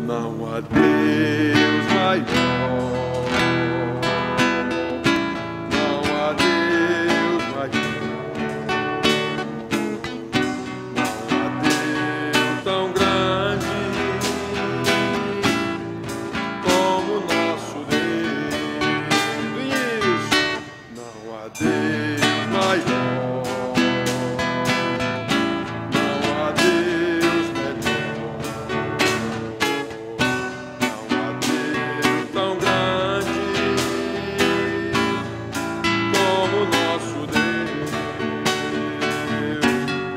Não há Deus maior. Não há Deus maior. Não há Deus tão grande como nosso Deus. Isso. Não há Deus maior. Deus maior, não há Deus menor, não há Deus tão grande como nosso Deus.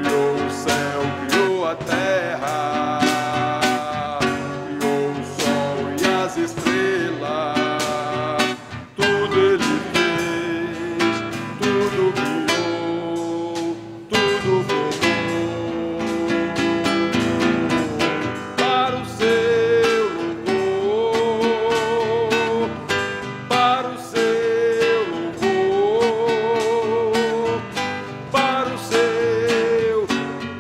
Como o céu criou a terra, criou o sol e as estrelas, tudo Ele fez, tudo formou, tudo criou para o seu louvor, para o seu louvor, para o seu,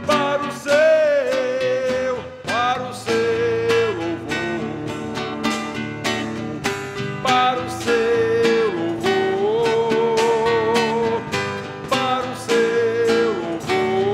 para o seu, para o seu louvor, para o seu louvor, para o seu louvor,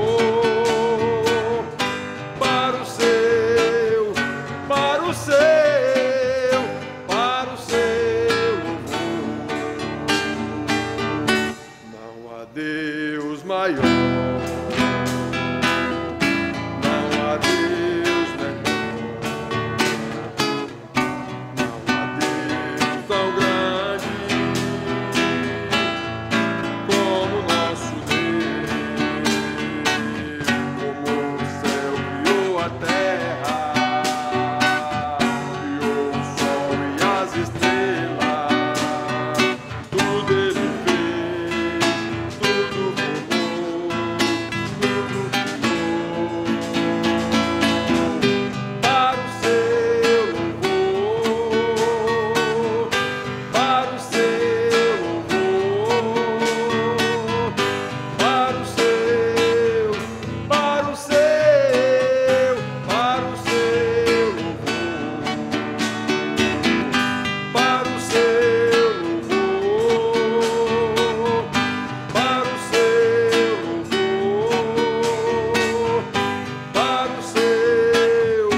para o seu,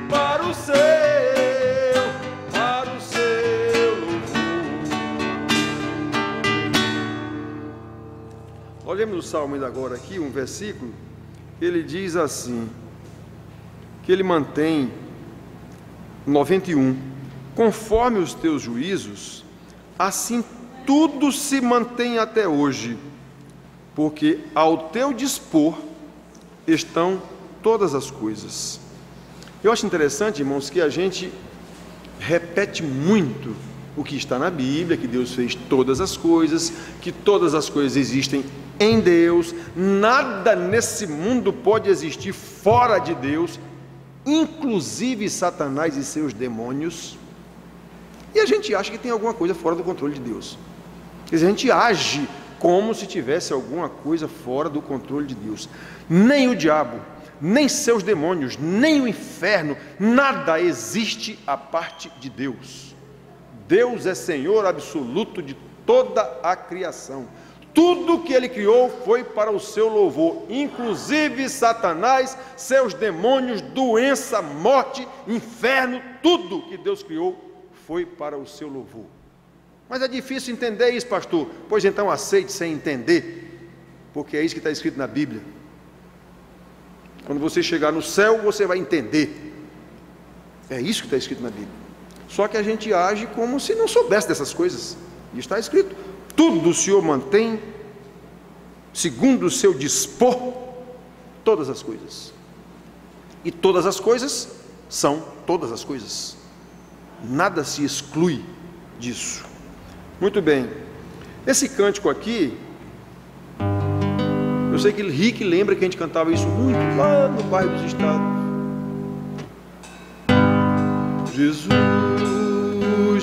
para o seu, para o seu louvor. Olhemos o Salmo ainda agora aqui, um versículo, ele diz assim, que ele mantém 91, conforme os teus juízos, assim tudo se mantém até hoje, porque ao teu dispor estão todas as coisas. Eu acho interessante, irmãos, que a gente repete muito o que está na Bíblia, que Deus fez todas as coisas, que todas as coisas existem em Deus, nada nesse mundo pode existir fora de Deus, inclusive Satanás e seus demônios, e a gente acha que tem alguma coisa fora do controle de Deus. Quer dizer, a gente age como se tivesse alguma coisa fora do controle de Deus. Nem o diabo, nem seus demônios, nem o inferno, nada existe à parte de Deus. Deus é Senhor absoluto de toda a criação. Tudo que Ele criou foi para o seu louvor, inclusive Satanás, seus demônios, doença, morte, inferno, tudo que Deus criou foi para o seu louvor. Mas é difícil entender isso, pastor. Pois então aceite sem entender, porque é isso que está escrito na Bíblia. Quando você chegar no céu, você vai entender. É isso que está escrito na Bíblia. Só que a gente age como se não soubesse dessas coisas. E está escrito: tudo o Senhor mantém, segundo o seu dispor, todas as coisas. E todas as coisas são todas as coisas. Nada se exclui disso. Muito bem. Esse cântico aqui, eu sei que Rick lembra que a gente cantava isso muito lá no bairro dos Estados. Jesus,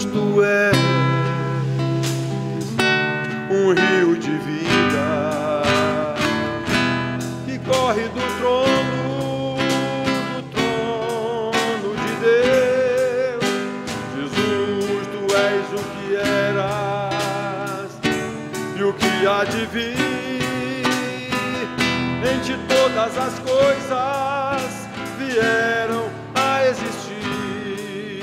tu és um rio de vida que corre do trono de Deus. há de vir. Em ti todas as coisas vieram a existir,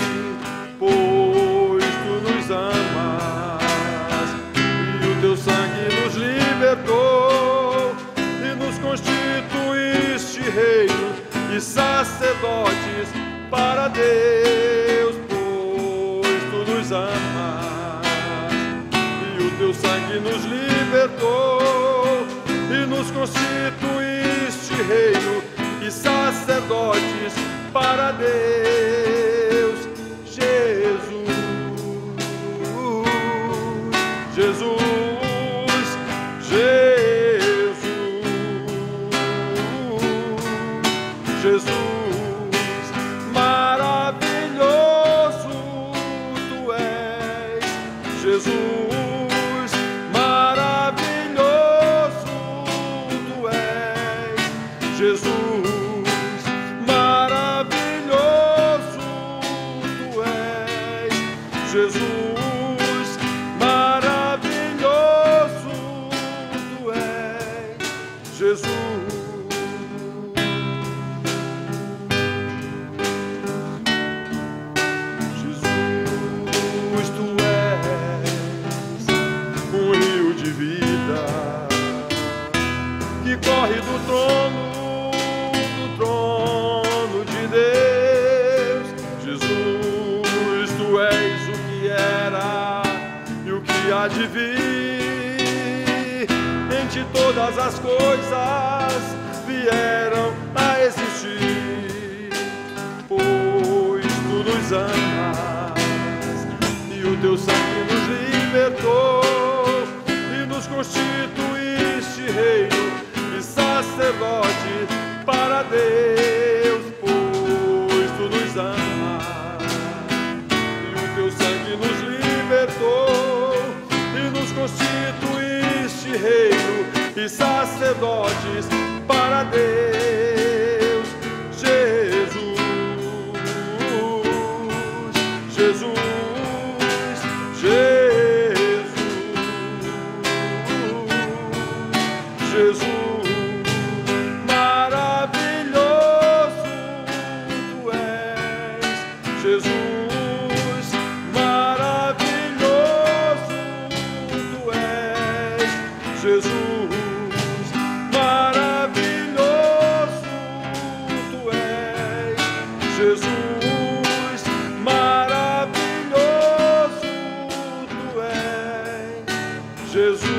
pois tu nos amas e o teu sangue nos libertou e nos constituíste reinos e sacerdotes para Deus, pois tu nos amas e o teu sangue nos libertou e nos constituíste reino e sacerdotes para Deus. Jesus, Jesus, Jesus, Jesus, maravilhoso tu és, Jesus. Jesus, maravilhoso tu és, Jesus, maravilhoso tu és, Jesus. Jesus, tu és um rio de vida que corre do trono de Deus. Jesus, tu és o que era e o que há de vir. Em ti todas as coisas vieram a existir, pois tu nos amas e o teu sangue nos libertou e nos constituíste reino e sacerdote para Deus, pois tu nos amas e o teu sangue nos libertou e nos constituíste reino e sacerdotes para Deus. Jesus, Jesus, Jesus, Jesus. Jesus, maravilhoso tu és, Jesus, maravilhoso tu és, Jesus, maravilhoso tu és, Jesus.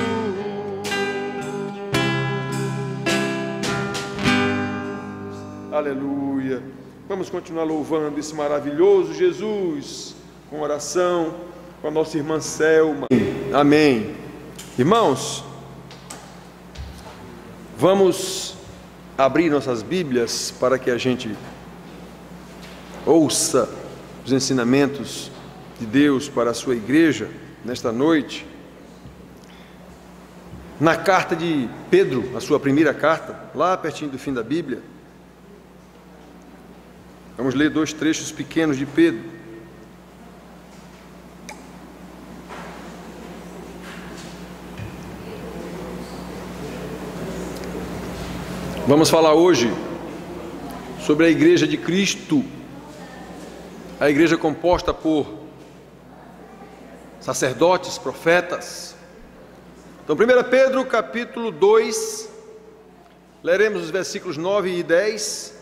Aleluia. Vamos continuar louvando esse maravilhoso Jesus com oração com a nossa irmã Selma. Amém. Irmãos, vamos abrir nossas Bíblias para que a gente ouça os ensinamentos de Deus para a sua igreja nesta noite. Na carta de Pedro, a sua primeira carta, lá pertinho do fim da Bíblia, vamos ler dois trechos pequenos de Pedro. Vamos falar hoje sobre a Igreja de Cristo, a igreja composta por sacerdotes, profetas. Então, 1 Pedro capítulo 2, leremos os versículos 9 e 10.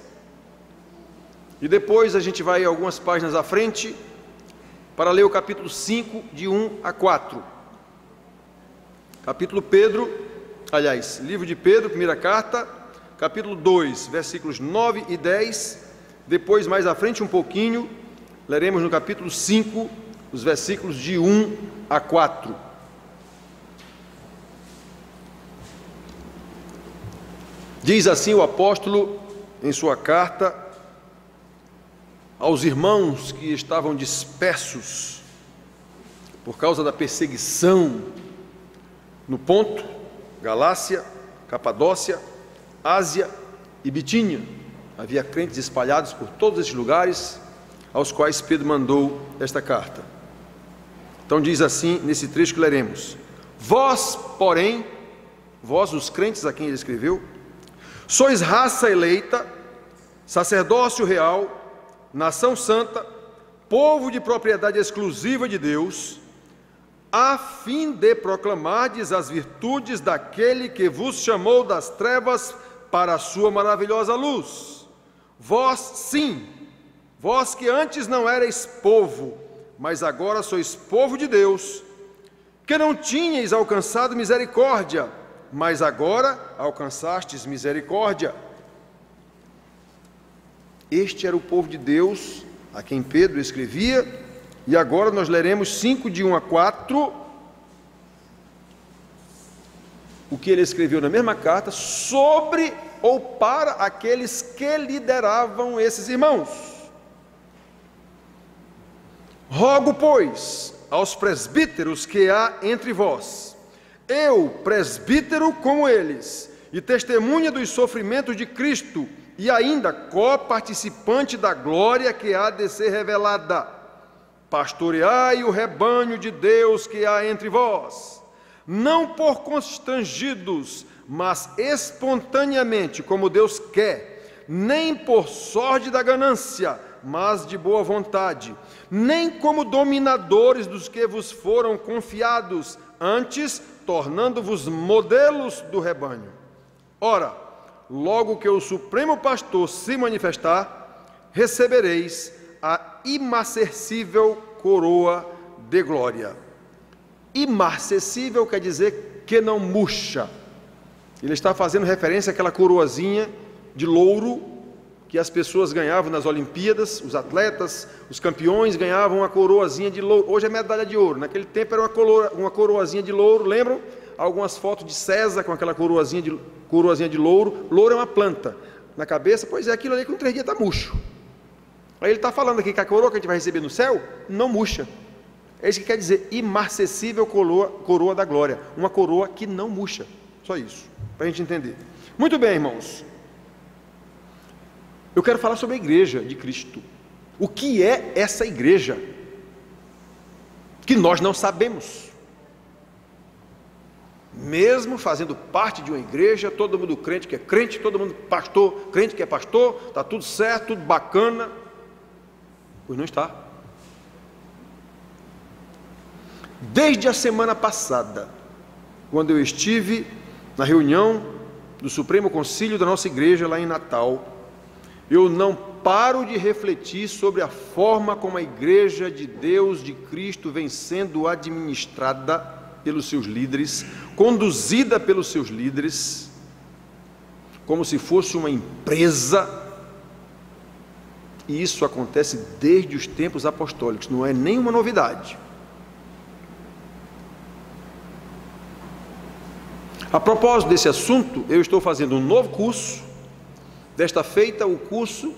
E depois a gente vai algumas páginas à frente para ler o capítulo 5, de 1 a 4. Livro de Pedro, primeira carta, capítulo 2, versículos 9 e 10. Depois, mais à frente um pouquinho, leremos no capítulo 5, os versículos de 1 a 4. Diz assim o apóstolo em sua carta aos irmãos que estavam dispersos por causa da perseguição no Ponto, Galácia, Capadócia, Ásia e Bitínia. Havia crentes espalhados por todos esses lugares aos quais Pedro mandou esta carta. Então diz assim nesse trecho que leremos: vós, porém, vós os crentes a quem ele escreveu, sois raça eleita, sacerdócio real, nação santa, povo de propriedade exclusiva de Deus, a fim de proclamardes as virtudes daquele que vos chamou das trevas para a sua maravilhosa luz. Vós, sim, vós que antes não erais povo, mas agora sois povo de Deus, que não tinhais alcançado misericórdia, mas agora alcançastes misericórdia. Este era o povo de Deus a quem Pedro escrevia, e agora nós leremos 5, de 1 a 4, o que ele escreveu na mesma carta, sobre ou para aqueles que lideravam esses irmãos. Rogo, pois, aos presbíteros que há entre vós, eu, presbítero como eles, e testemunha dos sofrimentos de Cristo, e ainda co-participante da glória que há de ser revelada, pastoreai o rebanho de Deus que há entre vós, não por constrangidos, mas espontaneamente, como Deus quer, nem por sorte da ganância, mas de boa vontade, nem como dominadores dos que vos foram confiados, antes tornando-vos modelos do rebanho. Ora, logo que o Supremo Pastor se manifestar, recebereis a imarcessível coroa de glória. Imarcessível quer dizer que não murcha. Ele está fazendo referência àquela coroazinha de louro que as pessoas ganhavam nas Olimpíadas, os atletas, os campeões ganhavam uma coroazinha de louro. Hoje é medalha de ouro, naquele tempo era uma coroazinha de louro, lembram? Algumas fotos de César com aquela coroazinha de louro. Louro é uma planta. Na cabeça, pois é, aquilo ali com 3 dias está murcho. Aí ele está falando aqui que a coroa que a gente vai receber no céu não murcha. É isso que quer dizer, imarcessível coroa da glória. Uma coroa que não murcha. Só isso, para a gente entender. Muito bem, irmãos. Eu quero falar sobre a igreja de Cristo. O que é essa igreja? Que nós não sabemos. Mesmo fazendo parte de uma igreja, todo mundo crente que é crente, todo mundo pastor, crente que é pastor, está tudo certo, tudo bacana. Pois não está. Desde a semana passada, quando eu estive na reunião do Supremo Concílio da nossa igreja lá em Natal, eu não paro de refletir sobre a forma como a igreja de Deus, de Cristo, vem sendo administrada pelos seus líderes, conduzida pelos seus líderes, como se fosse uma empresa. E isso acontece desde os tempos apostólicos, não é nenhuma novidade. A propósito desse assunto, eu estou fazendo um novo curso, desta feita o curso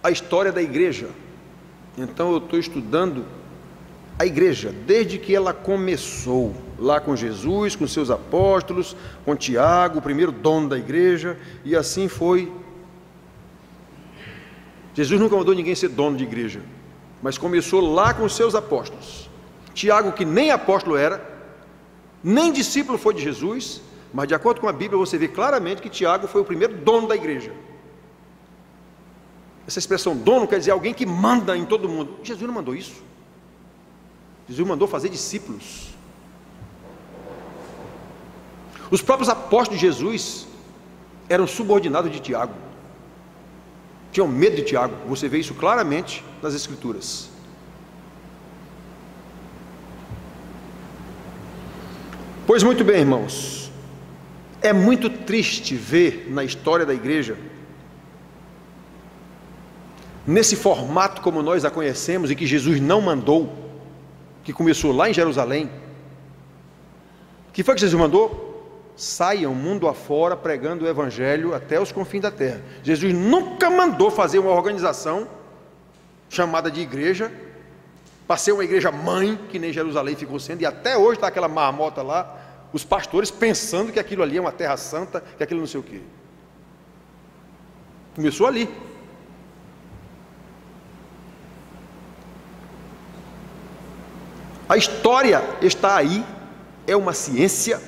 A História da Igreja. Então eu estou estudando a igreja, desde que ela começou, lá com Jesus, com seus apóstolos, com Tiago, o primeiro dono da igreja, e assim foi. Jesus nunca mandou ninguém ser dono de igreja, mas começou lá com os seus apóstolos. Tiago, que nem apóstolo era, nem discípulo foi de Jesus, mas de acordo com a Bíblia você vê claramente que Tiago foi o primeiro dono da igreja. Essa expressão dono quer dizer alguém que manda em todo mundo. Jesus não mandou isso. Jesus mandou fazer discípulos. Os próprios apóstolos de Jesus eram subordinados de Tiago, tinham medo de Tiago. Você vê isso claramente nas Escrituras. Pois muito bem, irmãos, é muito triste ver na história da igreja, nesse formato como nós a conhecemos e que Jesus não mandou, que começou lá em Jerusalém. O que foi que Jesus mandou? Saiam mundo afora pregando o evangelho até os confins da terra. Jesus nunca mandou fazer uma organização chamada de igreja, para ser uma igreja mãe, que nem Jerusalém ficou sendo, e até hoje está aquela marmota lá, os pastores pensando que aquilo ali é uma terra santa, que aquilo não sei o quê. Começou ali. A história está aí, é uma ciência.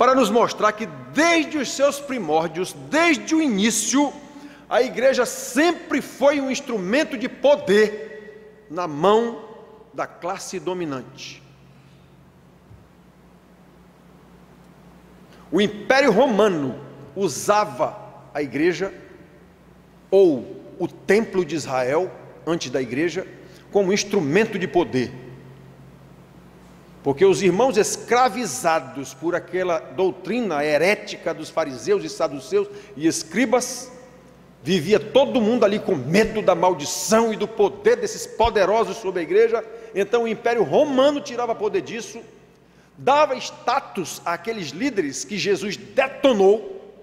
para nos mostrar que desde os seus primórdios, desde o início, a igreja sempre foi um instrumento de poder na mão da classe dominante. O Império Romano usava a igreja, ou o templo de Israel, antes da igreja, como instrumento de poder. Porque os irmãos escravizados por aquela doutrina herética dos fariseus e saduceus e escribas, vivia todo mundo ali com medo da maldição e do poder desses poderosos sobre a igreja. Então o Império Romano tirava poder disso, dava status àqueles líderes que Jesus detonou.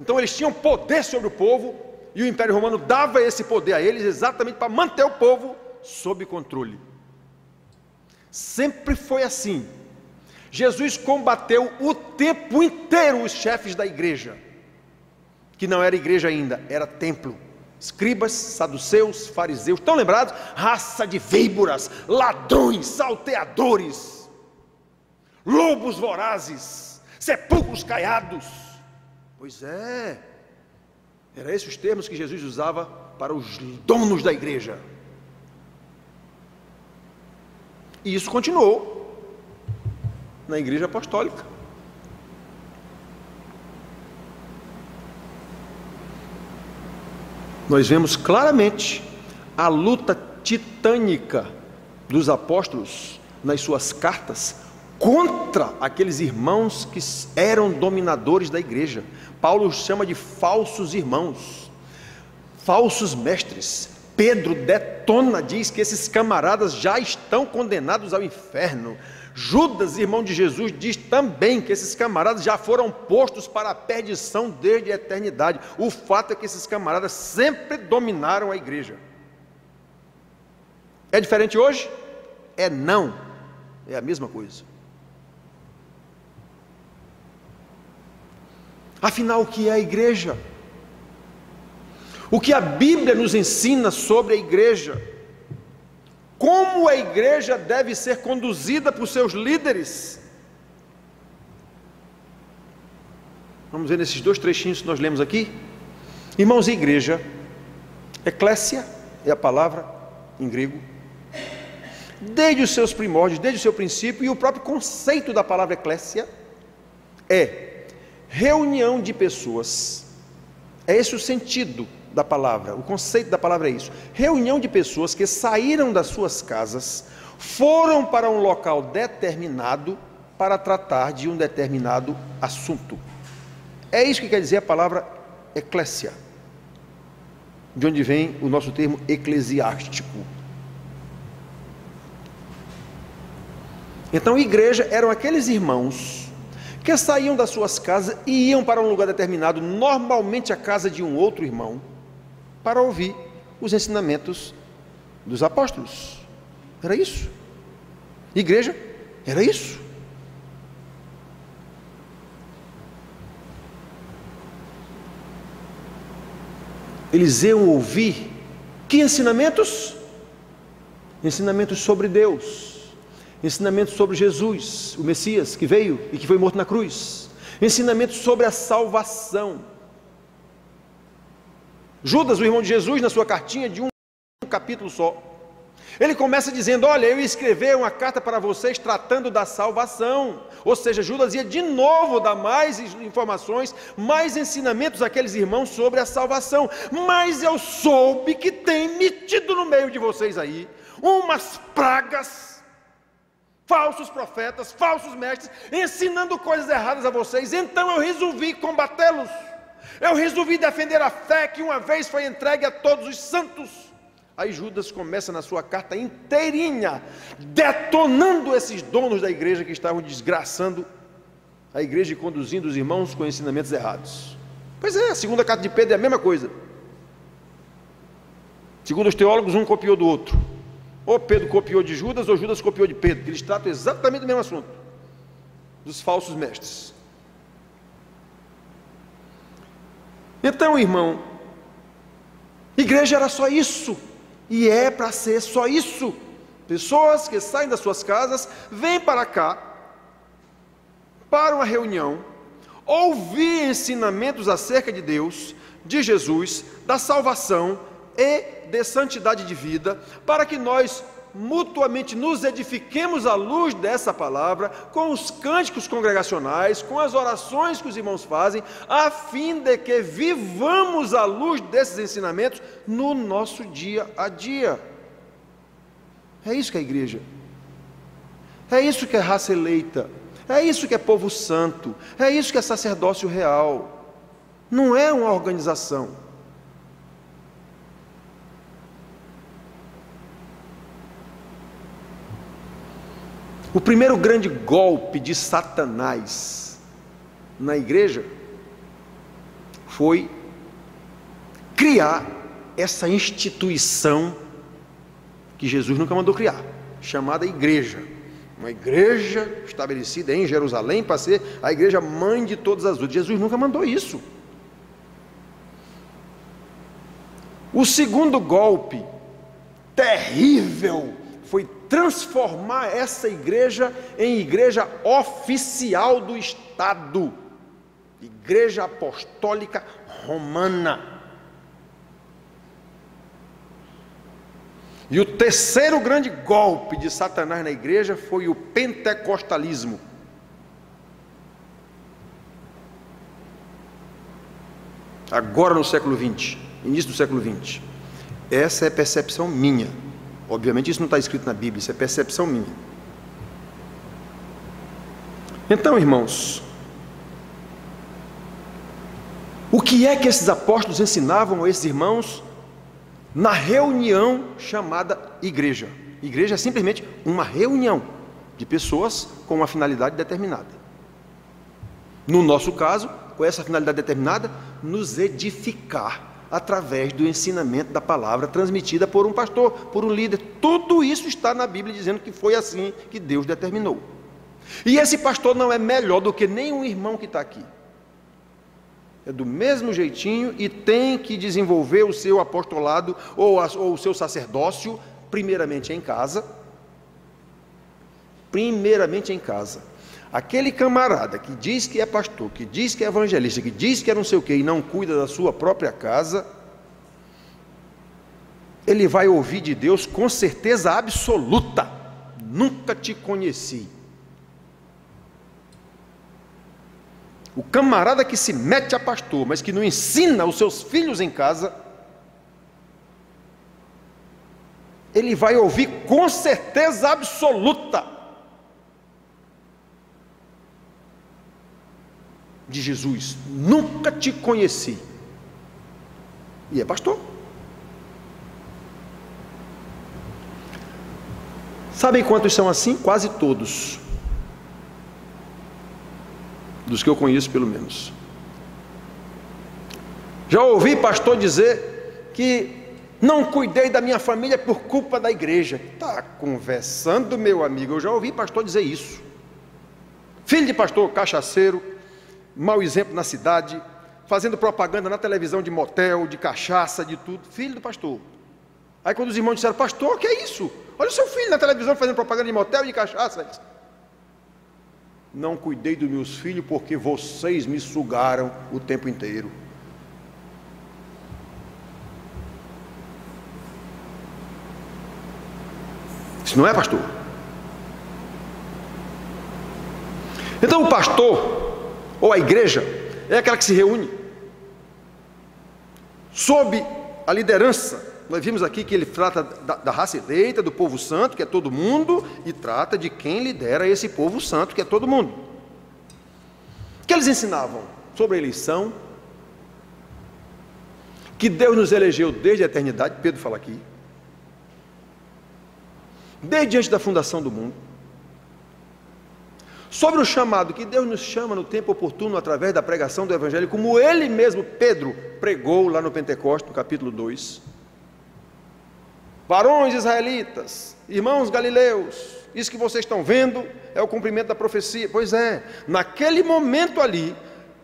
Então eles tinham poder sobre o povo, e o Império Romano dava esse poder a eles exatamente para manter o povo sob controle. Sempre foi assim. Jesus combateu o tempo inteiro os chefes da igreja, que não era igreja ainda, era templo. Escribas, saduceus, fariseus, estão lembrados? Raça de víboras, ladrões, salteadores, lobos vorazes, sepulcros caiados. Pois é, eram esses os termos que Jesus usava para os donos da igreja. E isso continuou na igreja apostólica. Nós vemos claramente a luta titânica dos apóstolos nas suas cartas contra aqueles irmãos que eram dominadores da igreja. Paulo chama de falsos irmãos, falsos mestres. Pedro detona, diz que esses camaradas já estão condenados ao inferno. Judas, irmão de Jesus, diz também que esses camaradas já foram postos para a perdição desde a eternidade. O fato é que esses camaradas sempre dominaram a igreja. É diferente hoje? É não, é a mesma coisa. Afinal, o que é a igreja? O que a Bíblia nos ensina sobre a igreja? Como a igreja deve ser conduzida por seus líderes? Vamos ver nesses dois trechinhos que nós lemos aqui. Irmãos, a igreja, eclésia é a palavra em grego, desde os seus primórdios, desde o seu princípio, e o próprio conceito da palavra eclésia é reunião de pessoas. É esse o sentido da palavra, o conceito da palavra é isso: reunião de pessoas que saíram das suas casas, foram para um local determinado para tratar de um determinado assunto. É isso que quer dizer a palavra eclésia, de onde vem o nosso termo eclesiástico. Então, igreja eram aqueles irmãos que saíam das suas casas e iam para um lugar determinado, normalmente a casa de um outro irmão, para ouvir os ensinamentos dos apóstolos. Era isso. Igreja era isso. Eles iam ouvir que ensinamentos? Ensinamentos sobre Deus, ensinamentos sobre Jesus, o Messias que veio e que foi morto na cruz, ensinamentos sobre a salvação. Judas, o irmão de Jesus, na sua cartinha de um capítulo só, ele começa dizendo: olha, eu escrevi uma carta para vocês tratando da salvação. Ou seja, Judas ia de novo dar mais informações, mais ensinamentos àqueles irmãos sobre a salvação. Mas eu soube que tem metido no meio de vocês aí umas pragas, falsos profetas, falsos mestres, ensinando coisas erradas a vocês. Então eu resolvi combatê-los. Eu resolvi defender a fé que uma vez foi entregue a todos os santos. Aí Judas começa na sua carta inteirinha, detonando esses donos da igreja que estavam desgraçando a igreja e conduzindo os irmãos com ensinamentos errados. Pois é, a segunda carta de Pedro é a mesma coisa. Segundo os teólogos, um copiou do outro. Ou Pedro copiou de Judas, ou Judas copiou de Pedro, que eles tratam exatamente do mesmo assunto, dos falsos mestres. Então, irmão, igreja era só isso, e é para ser só isso. Pessoas que saem das suas casas, vêm para cá, para uma reunião, ouvir ensinamentos acerca de Deus, de Jesus, da salvação e de santidade de vida, para que nós mutuamente nos edifiquemos à luz dessa palavra, com os cânticos congregacionais, com as orações que os irmãos fazem, a fim de que vivamos à luz desses ensinamentos no nosso dia a dia. É isso que é a igreja, é isso que é raça eleita, é isso que é povo santo, é isso que é sacerdócio real, não é uma organização. O primeiro grande golpe de Satanás na igreja foi criar essa instituição que Jesus nunca mandou criar, chamada igreja. Uma igreja estabelecida em Jerusalém para ser a igreja mãe de todas as outras. Jesus nunca mandou isso. O segundo golpe terrível foi transformar essa igreja em igreja oficial do Estado, Igreja Apostólica Romana. E o terceiro grande golpe de Satanás na igreja foi o pentecostalismo. Agora no século XX, início do século XX. Essa é percepção minha. Obviamente isso não está escrito na Bíblia, isso é percepção minha. Então, irmãos, o que é que esses apóstolos ensinavam a esses irmãos na reunião chamada igreja? Igreja é simplesmente uma reunião de pessoas com uma finalidade determinada. No nosso caso, com essa finalidade determinada, nos edificar através do ensinamento da palavra transmitida por um pastor, por um líder. Tudo isso está na Bíblia dizendo que foi assim que Deus determinou. E esse pastor não é melhor do que nenhum irmão que está aqui. É do mesmo jeitinho e tem que desenvolver o seu apostolado ou o seu sacerdócio primeiramente em casa. Primeiramente em casa. Aquele camarada que diz que é pastor, que diz que é evangelista, que diz que é não sei o que e não cuida da sua própria casa, ele vai ouvir de Deus com certeza absoluta: nunca te conheci. O camarada que se mete a pastor, mas que não ensina os seus filhos em casa, ele vai ouvir com certeza absoluta de Jesus: nunca te conheci. E é pastor. Sabem quantos são assim? Quase todos, dos que eu conheço pelo menos. Já ouvi pastor dizer que não cuidei da minha família por culpa da igreja. Está conversando, meu amigo? Eu já ouvi pastor dizer isso. Filho de pastor cachaceiro, mau exemplo na cidade, fazendo propaganda na televisão de motel, de cachaça, de tudo. Filho do pastor. Aí quando os irmãos disseram: pastor, o que é isso? Olha o seu filho na televisão fazendo propaganda de motel e de cachaça. Disse: não cuidei dos meus filhos porque vocês me sugaram o tempo inteiro. Isso não é pastor. Então o pastor ou a igreja é aquela que se reúne sob a liderança. Nós vimos aqui que ele trata da raça eleita, do povo santo, que é todo mundo, e trata de quem lidera esse povo santo, que é todo mundo. O que eles ensinavam? Sobre a eleição, que Deus nos elegeu desde a eternidade, Pedro fala aqui, desde antes da fundação do mundo. Sobre o chamado, que Deus nos chama no tempo oportuno através da pregação do Evangelho, como ele mesmo, Pedro, pregou lá no Pentecostes, no capítulo 2. Varões israelitas, irmãos galileus, isso que vocês estão vendo é o cumprimento da profecia. Pois é, naquele momento ali,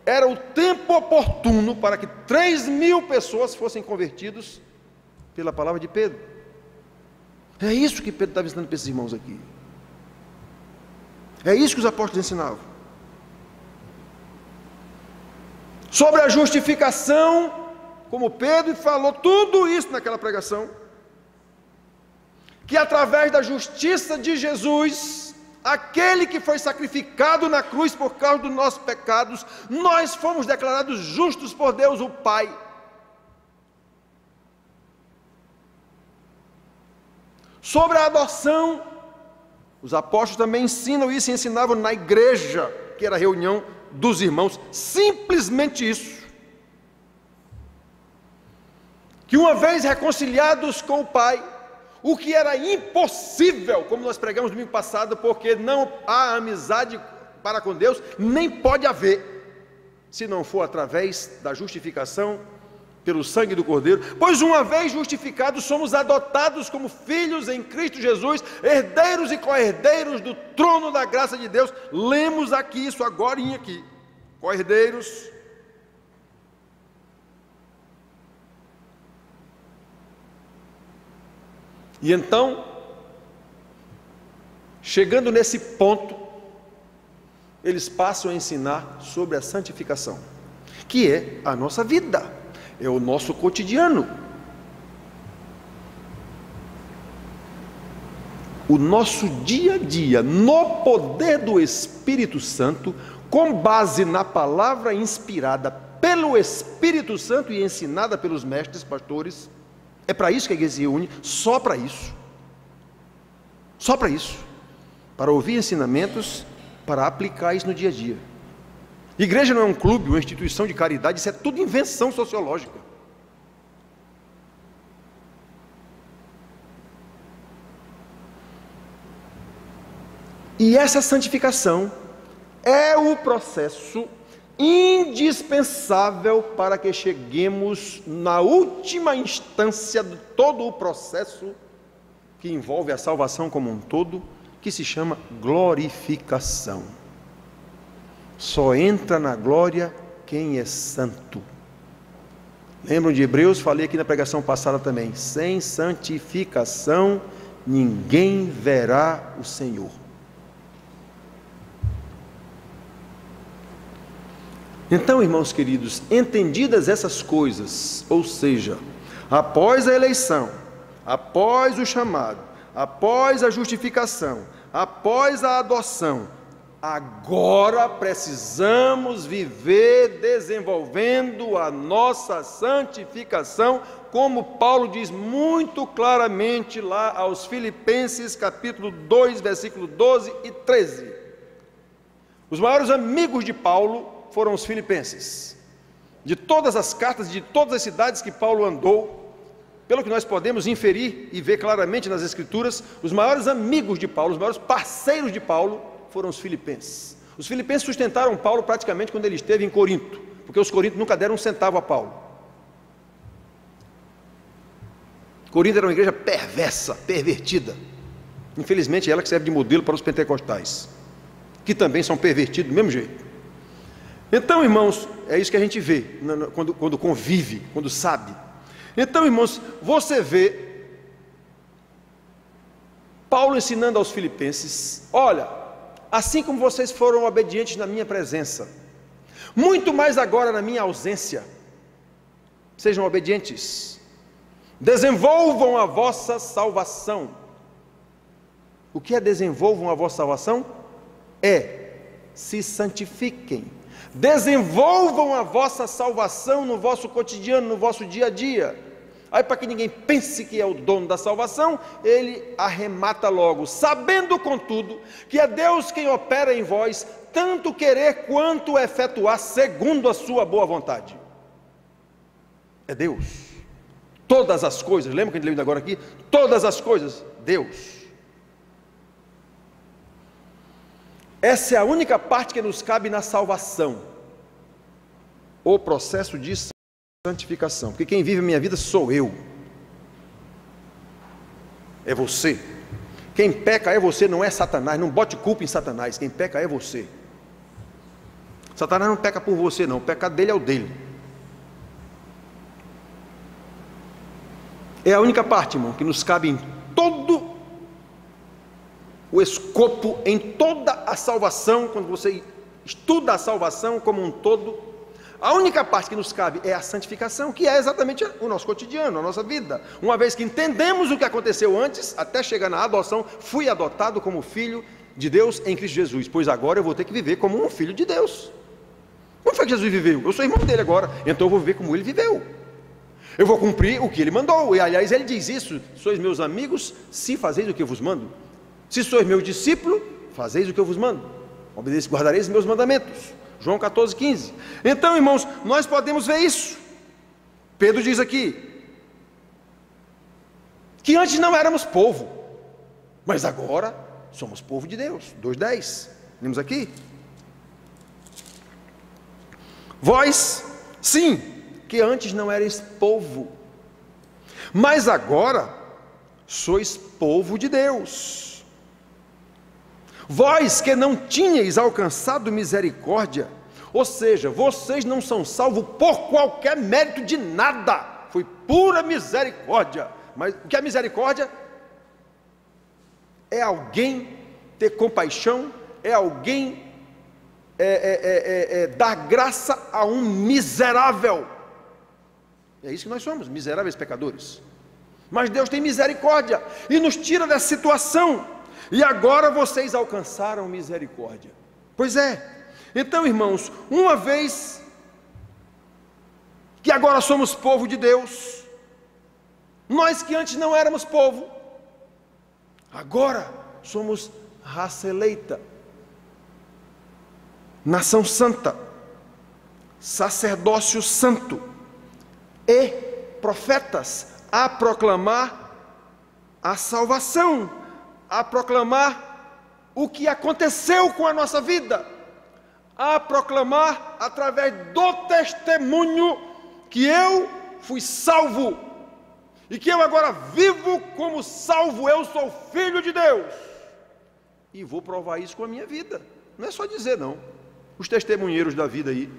era o tempo oportuno para que 3.000 pessoas fossem convertidos pela palavra de Pedro. É isso que Pedro estava ensinando para esses irmãos aqui. É isso que os apóstolos ensinavam. sobre a justificação, como Pedro falou tudo isso naquela pregação, que através da justiça de Jesus, aquele que foi sacrificado na cruz por causa dos nossos pecados, nós fomos declarados justos por Deus o Pai. Sobre a adoção, os apóstolos também ensinam isso e ensinavam na igreja, que era a reunião dos irmãos, simplesmente isso, que uma vez reconciliados com o Pai, o que era impossível, como nós pregamos domingo passado, porque não há amizade para com Deus, nem pode haver, se não for através da justificação pelo sangue do Cordeiro, pois uma vez justificados, somos adotados como filhos em Cristo Jesus, herdeiros e co-herdeiros do trono da graça de Deus. Lemos aqui isso agorinha aqui, co-herdeiros. E então, chegando nesse ponto, eles passam a ensinar sobre a santificação, que é a nossa vida, é o nosso cotidiano, o nosso dia a dia, no poder do Espírito Santo, com base na palavra inspirada pelo Espírito Santo e ensinada pelos mestres, pastores. É para isso que a igreja se reúne, só para isso, para ouvir ensinamentos, para aplicar isso no dia a dia. Igreja não é um clube, uma instituição de caridade, isso é tudo invenção sociológica. E essa santificação é o processo indispensável para que cheguemos na última instância de todo o processo que envolve a salvação como um todo, que se chama glorificação. Só entra na glória quem é santo. Lembram de Hebreus? Falei aqui na pregação passada também. Sem santificação ninguém verá o Senhor. Então, irmãos queridos, entendidas essas coisas, ou seja, após a eleição, após o chamado, após a justificação, após a adoção, agora precisamos viver desenvolvendo a nossa santificação, como Paulo diz muito claramente lá aos Filipenses, capítulo 2, versículo 12 e 13. Os maiores amigos de Paulo foram os filipenses. De todas as cartas, de todas as cidades que Paulo andou, pelo que nós podemos inferir e ver claramente nas Escrituras, os maiores amigos de Paulo, os maiores parceiros de Paulo, foram os filipenses. Os filipenses sustentaram Paulo praticamente quando ele esteve em Corinto, porque os coríntios nunca deram um centavo a Paulo. Corinto era uma igreja perversa, pervertida. Infelizmente, ela que serve de modelo para os pentecostais, que também são pervertidos do mesmo jeito. Então, irmãos, é isso que a gente vê quando convive, quando sabe. Então, irmãos, você vê Paulo ensinando aos filipenses: olha, assim como vocês foram obedientes na minha presença, muito mais agora na minha ausência, sejam obedientes, desenvolvam a vossa salvação. O que é desenvolvam a vossa salvação? É se santifiquem. Desenvolvam a vossa salvação no vosso cotidiano, no vosso dia a dia. Aí, para que ninguém pense que é o dono da salvação, ele arremata logo: sabendo, contudo, que é Deus quem opera em vós, tanto querer quanto efetuar, segundo a sua boa vontade. É Deus. Todas as coisas, lembra que a gente leu agora aqui? Todas as coisas, Deus. Essa é a única parte que nos cabe na salvação, o processo de santificação, porque quem vive a minha vida sou eu, é você. Quem peca é você, não é Satanás. Não bote culpa em Satanás, quem peca é você. Satanás não peca por você não, o pecado dele é o dele. É a única parte, irmão, que nos cabe em todo o escopo, em toda a salvação. Quando você estuda a salvação como um todo, A única parte que nos cabe é a santificação, que é exatamente o nosso cotidiano, a nossa vida. Uma vez que entendemos o que aconteceu antes, até chegar na adoção, fui adotado como filho de Deus em Cristo Jesus, pois agora eu vou ter que viver como um filho de Deus. Como foi que Jesus viveu? Eu sou irmão dele agora, então eu vou viver como ele viveu. Eu vou cumprir o que ele mandou, e aliás ele diz isso: sois meus amigos se fazeis o que eu vos mando. Se sois meu discípulo, fazeis o que eu vos mando. Obedeceis, guardareis os meus mandamentos. João 14,15. Então, irmãos, nós podemos ver isso. Pedro diz aqui que antes não éramos povo, mas agora somos povo de Deus. 2,10. Vimos aqui. Vós, sim, que antes não erais povo, mas agora sois povo de Deus. Vós que não tinhais alcançado misericórdia, ou seja, vocês não são salvos por qualquer mérito de nada, foi pura misericórdia. Mas o que é misericórdia? É alguém ter compaixão, é alguém dar graça a um miserável. É isso que nós somos, miseráveis pecadores. Mas Deus tem misericórdia e nos tira dessa situação. E agora vocês alcançaram misericórdia. Pois é. Então, irmãos, uma vez que agora somos povo de Deus, nós que antes não éramos povo, agora somos raça eleita, nação santa, sacerdócio santo e profetas, a proclamar a salvação, a proclamar o que aconteceu com a nossa vida, a proclamar através do testemunho que eu fui salvo, e que eu agora vivo como salvo. Eu sou filho de Deus, e vou provar isso com a minha vida. Não é só dizer não. Os testemunheiros da vida aí,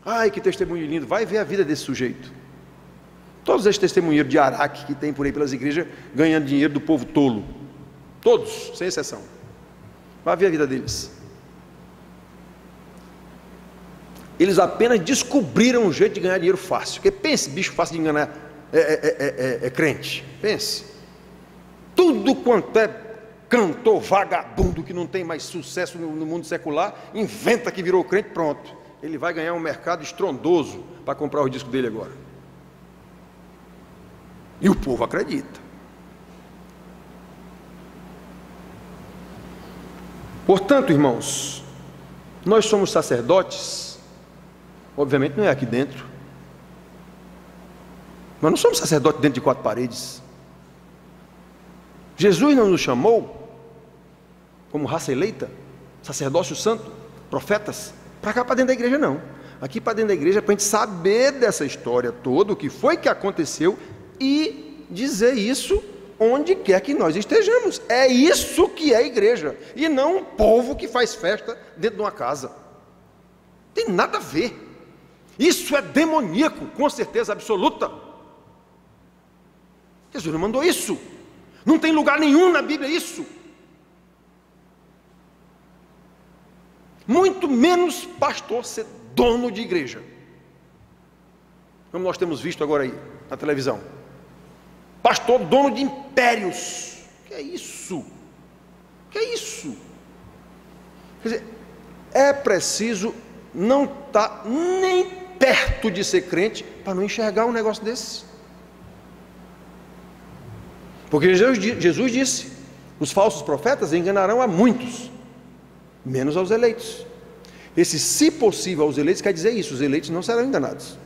ai que testemunho lindo, vai ver a vida desse sujeito. Todos esses testemunheiros de Araque que tem por aí pelas igrejas, ganhando dinheiro do povo tolo, todos, sem exceção. Vai ver a vida deles. Eles apenas descobriram um jeito de ganhar dinheiro fácil. Porque pense, bicho fácil de enganar crente. Pense. Tudo quanto é cantor vagabundo que não tem mais sucesso no mundo secular, inventa que virou crente, pronto. Ele vai ganhar um mercado estrondoso para comprar o disco dele agora. E o povo acredita. Portanto, irmãos, nós somos sacerdotes. Obviamente não é aqui dentro. Nós não somos sacerdotes dentro de 4 paredes. Jesus não nos chamou como raça eleita, sacerdócio santo, profetas, para cá, para dentro da igreja não. Aqui para dentro da igreja é para a gente saber dessa história toda, o que foi que aconteceu, e dizer isso onde quer que nós estejamos. É isso que é a igreja, e não um povo que faz festa dentro de uma casa. Tem nada a ver. Isso é demoníaco, com certeza absoluta. Jesus não mandou isso. Não tem lugar nenhum na Bíblia isso. Muito menos pastor ser dono de igreja, como nós temos visto agora aí na televisão. Pastor dono de impérios. Que é isso? Que é isso? Quer dizer, é preciso não estar nem perto de ser crente para não enxergar um negócio desse. Porque Jesus disse: os falsos profetas enganarão a muitos, menos aos eleitos. Esse se possível aos eleitos quer dizer isso: os eleitos não serão enganados.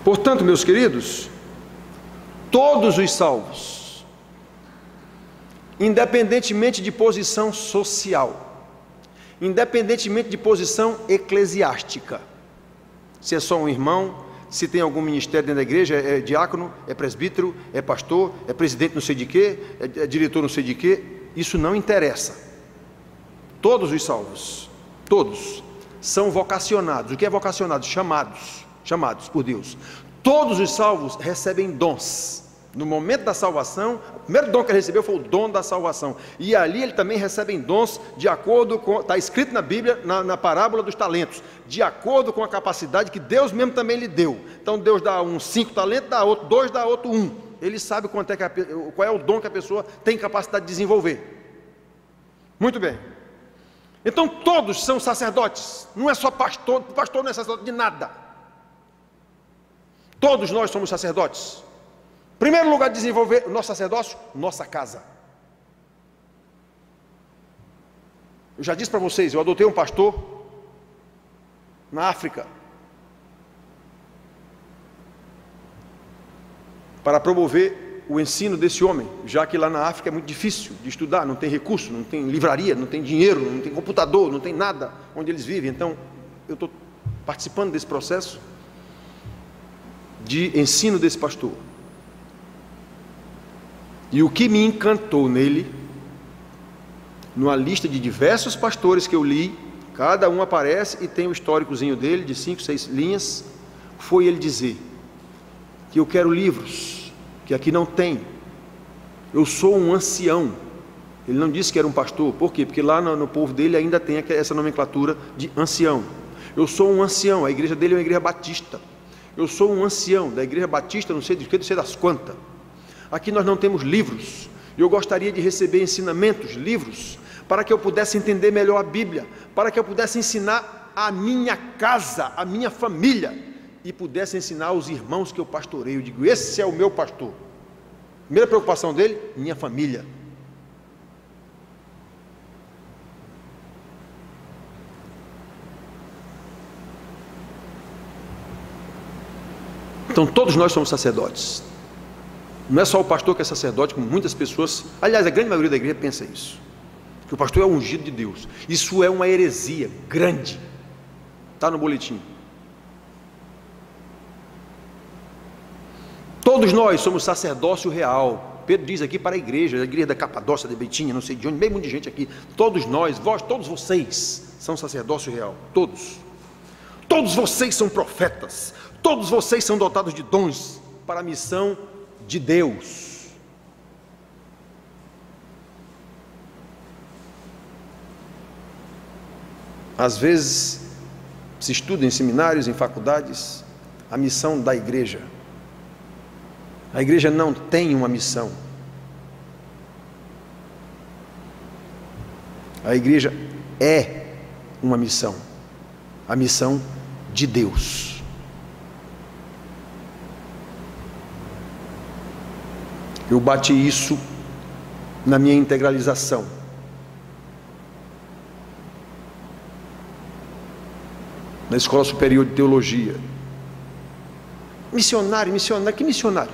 Portanto, meus queridos, todos os salvos, independentemente de posição social, independentemente de posição eclesiástica, se é só um irmão, se tem algum ministério dentro da igreja, é diácono, é presbítero, é pastor, é presidente não sei de quê, é diretor não sei de quê, isso não interessa. Todos os salvos, todos, são vocacionados. O que é vocacionado? Chamados por Deus. Todos os salvos recebem dons No momento da salvação, o primeiro dom que ele recebeu foi o dom da salvação. E ali ele também recebe dons de acordo com, está escrito na Bíblia, na parábola dos talentos, de acordo com a capacidade que Deus mesmo também lhe deu. Então Deus dá um 5 talentos, dá outro 2, dá outro 1. Ele sabe qual é o dom que a pessoa tem capacidade de desenvolver. Muito bem. Então todos são sacerdotes. Não é só pastor, pastor não é sacerdote de nada. Todos nós somos sacerdotes. Primeiro lugar de desenvolver o nosso sacerdócio, nossa casa. Eu já disse para vocês, eu adotei um pastor na África para promover o ensino desse homem, já que lá na África é muito difícil de estudar, não tem recurso, não tem livraria, não tem dinheiro, não tem computador, não tem nada onde eles vivem. Então eu estou participando desse processo de ensino desse pastor. E o que me encantou nele, numa lista de diversos pastores que eu li, cada um aparece e tem o históricozinho dele, de 5, 6 linhas, foi ele dizer que eu quero livros, que aqui não tem. Eu sou um ancião. Ele não disse que era um pastor. Por quê? Porque lá no povo dele ainda tem essa nomenclatura de ancião. Eu sou um ancião, a igreja dele é uma igreja batista. Eu sou um ancião da igreja batista, não sei de que, não sei das quantas. Aqui nós não temos livros, e eu gostaria de receber ensinamentos, livros, para que eu pudesse entender melhor a Bíblia, para que eu pudesse ensinar a minha casa, a minha família, e pudesse ensinar aos irmãos que eu pastoreio. Eu digo, esse é o meu pastor. Primeira preocupação dele, minha família. Então todos nós somos sacerdotes. Não é só o pastor que é sacerdote, como muitas pessoas, aliás, a grande maioria da igreja pensa isso, que o pastor é o ungido de Deus. Isso é uma heresia grande. Está no boletim. Todos nós somos sacerdócio real. Pedro diz aqui para a igreja da Capadócia, de Betinha, não sei de onde, meio mundo de gente aqui. Todos nós, vós, todos vocês são sacerdócio real. Todos. Todos vocês são profetas. Todos vocês são dotados de dons para a missão de Deus. Às vezes se estuda em seminários, em faculdades, a missão da igreja. A igreja não tem uma missão. A igreja é uma missão. A missão de Deus. Eu bati isso na minha integralização. Na Escola Superior de Teologia. Missionário, que missionário?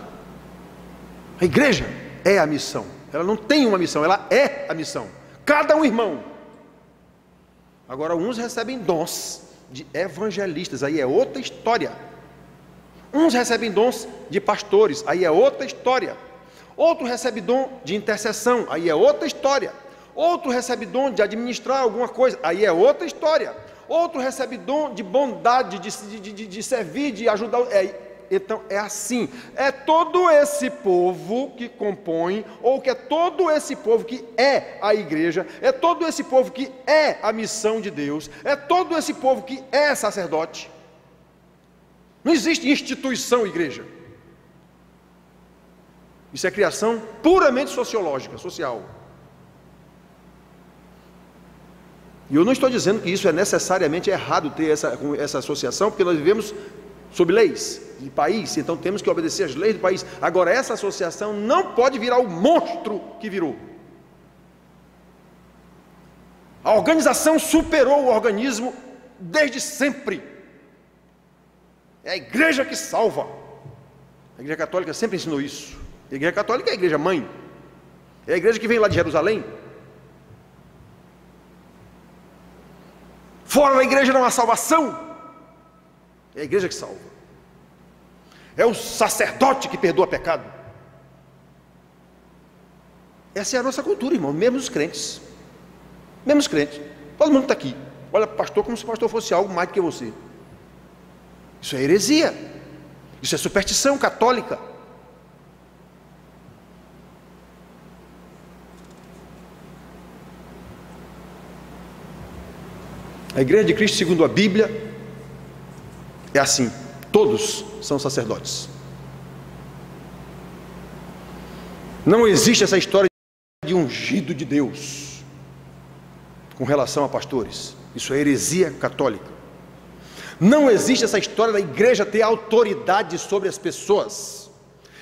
A igreja é a missão. Ela não tem uma missão, ela é a missão. Cada um irmão. Agora, uns recebem dons de evangelistas, aí é outra história. Uns recebem dons de pastores, aí é outra história. Outro recebe dom de intercessão, aí é outra história. Outro recebe dom de administrar alguma coisa, aí é outra história. Outro recebe dom de bondade, de servir, de ajudar. Então é assim, é todo esse povo que compõe, ou que é todo esse povo que é a igreja, é todo esse povo que é a missão de Deus, é todo esse povo que é sacerdote. Não existe instituição igreja. Isso é criação puramente sociológica, social. E eu não estou dizendo que isso é necessariamente errado ter essa associação, porque nós vivemos sob leis de país, então temos que obedecer às leis do país. Agora, essa associação não pode virar o monstro que virou. A organização superou o organismo desde sempre. É a igreja que salva. A igreja católica sempre ensinou isso. A igreja católica é a igreja mãe. É a igreja que vem lá de Jerusalém. Fora da igreja não há salvação. É a igreja que salva. É o sacerdote que perdoa pecado. Essa é a nossa cultura, irmão. Mesmo os crentes. Mesmo os crentes. Todo mundo está aqui. Olha para o pastor como se o pastor fosse algo mais do que você. Isso é heresia. Isso é superstição católica. A igreja de Cristo, segundo a Bíblia, é assim: todos são sacerdotes. Não existe essa história de ungido de Deus com relação a pastores. Isso é heresia católica. Não existe essa história da igreja ter autoridade sobre as pessoas.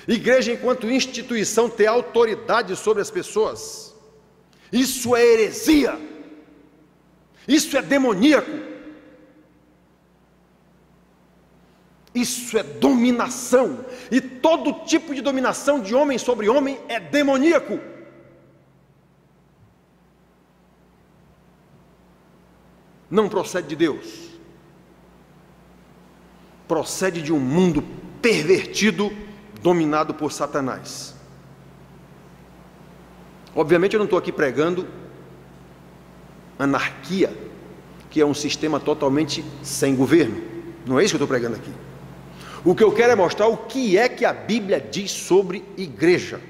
Igreja enquanto instituição ter autoridade sobre as pessoas. Isso é heresia. Isso é demoníaco. Isso é dominação. E todo tipo de dominação de homem sobre homem é demoníaco. Não procede de Deus. Procede de um mundo pervertido, dominado por Satanás. Obviamente eu não estou aqui pregando anarquia, que é um sistema totalmente sem governo. Não é isso que eu estou pregando aqui. O que eu quero é mostrar o que é que a Bíblia diz sobre igreja.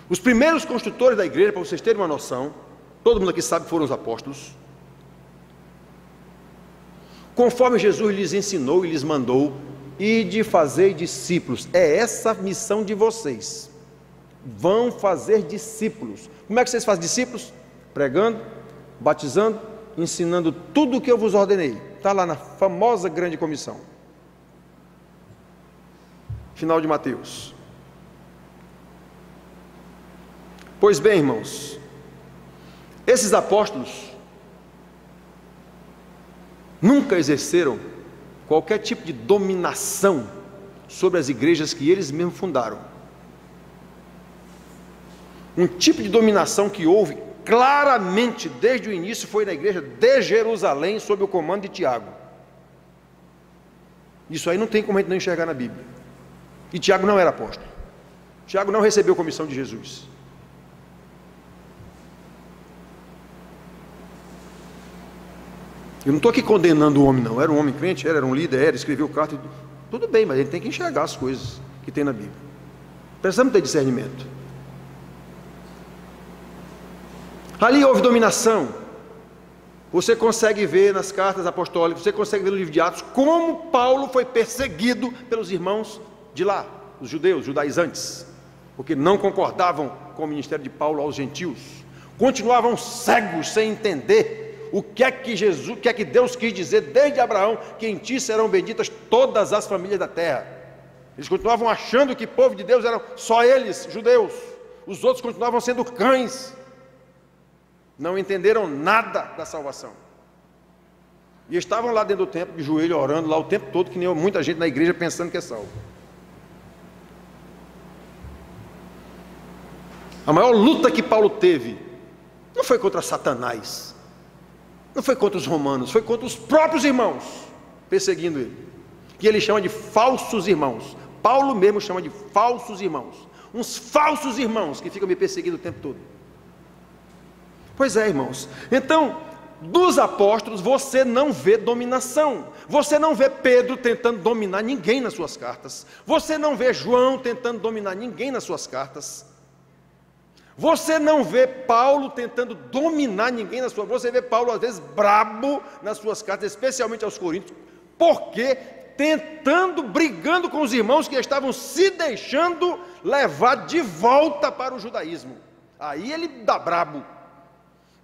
Os primeiros construtores da igreja, para vocês terem uma noção, todo mundo aqui sabe que foram os apóstolos. Conforme Jesus lhes ensinou e lhes mandou, ide fazer discípulos. É essa a missão de vocês. Vão fazer discípulos. Como é que vocês fazem discípulos? Pregando, batizando, ensinando tudo o que eu vos ordenei. Está lá na famosa grande comissão. Final de Mateus. Pois bem, irmãos, esses apóstolos nunca exerceram qualquer tipo de dominação sobre as igrejas que eles mesmos fundaram. Um tipo de dominação que houve claramente desde o início foi na igreja de Jerusalém, sob o comando de Tiago. Isso aí não tem como a gente não enxergar na Bíblia. E Tiago não era apóstolo. Tiago não recebeu comissão de Jesus. Eu não estou aqui condenando o homem, não. Era um homem crente, era um líder, escreveu carta. Tudo bem, mas ele tem que enxergar as coisas que tem na Bíblia. Precisamos ter discernimento. Ali houve dominação. Você consegue ver nas cartas apostólicas, você consegue ver no livro de Atos, como Paulo foi perseguido pelos irmãos de lá, os judeus, judaizantes, porque não concordavam com o ministério de Paulo aos gentios. Continuavam cegos, sem entender o que é que Deus quis dizer desde Abraão, que em ti serão benditas todas as famílias da terra. Eles continuavam achando que o povo de Deus eram só eles, judeus. Os outros continuavam sendo cães. Não entenderam nada da salvação. E estavam lá dentro do templo, de joelho, orando lá o tempo todo, que nem muita gente na igreja pensando que é salvo. A maior luta que Paulo teve não foi contra Satanás, não foi contra os romanos, foi contra os próprios irmãos perseguindo ele, que ele chama de falsos irmãos. Paulo mesmo chama de falsos irmãos, uns falsos irmãos que ficam me perseguindo o tempo todo. Pois é, irmãos, então dos apóstolos você não vê dominação, você não vê Pedro tentando dominar ninguém nas suas cartas, você não vê João tentando dominar ninguém nas suas cartas, você não vê Paulo tentando dominar ninguém na sua. Você vê Paulo às vezes brabo nas suas cartas, especialmente aos Coríntios, porque tentando, brigando com os irmãos que estavam se deixando levar de volta para o judaísmo. Aí ele dá brabo,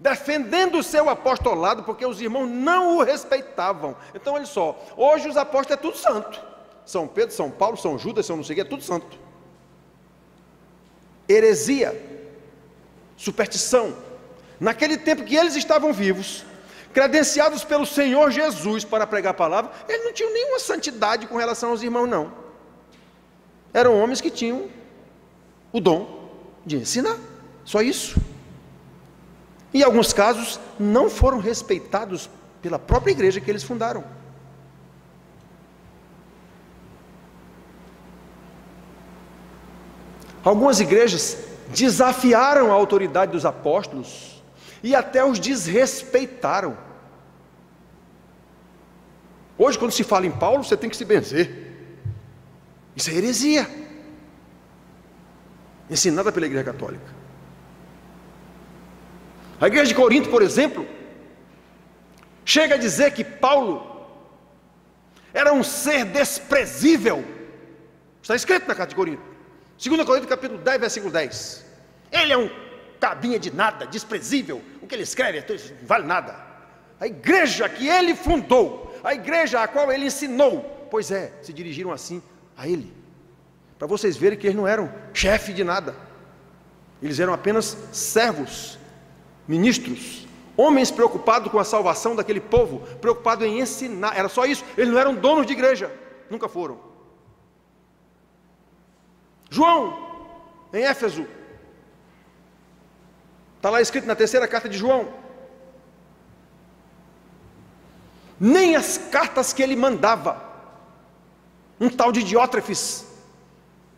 defendendo o seu apostolado, porque os irmãos não o respeitavam. Então olha só, hoje os apóstolos é tudo santo, São Pedro, São Paulo, São Judas, São não sei o que, é tudo santo. Heresia, superstição. Naquele tempo que eles estavam vivos, credenciados pelo Senhor Jesus para pregar a palavra, eles não tinham nenhuma santidade com relação aos irmãos, não. Eram homens que tinham o dom de ensinar, só isso. Em alguns casos não foram respeitados pela própria igreja que eles fundaram. Algumas igrejas desafiaram a autoridade dos apóstolos e até os desrespeitaram. Hoje, quando se fala em Paulo, você tem que se benzer. Isso é heresia, ensinada pela igreja católica. A igreja de Corinto, por exemplo, chega a dizer que Paulo era um ser desprezível. Está escrito na carta de Corinto, 2 Coríntios capítulo 10, versículo 10. Ele é um cabinha de nada, desprezível. O que ele escreve não vale nada. A igreja que ele fundou, a igreja a qual ele ensinou, pois é, se dirigiram assim a ele, para vocês verem que eles não eram chefe de nada. Eles eram apenas servos, ministros, homens preocupados com a salvação daquele povo, preocupados em ensinar, era só isso. Eles não eram donos de igreja, nunca foram. João, em Éfeso, está lá escrito na terceira carta de João, nem as cartas que ele mandava, um tal de Diótrefes,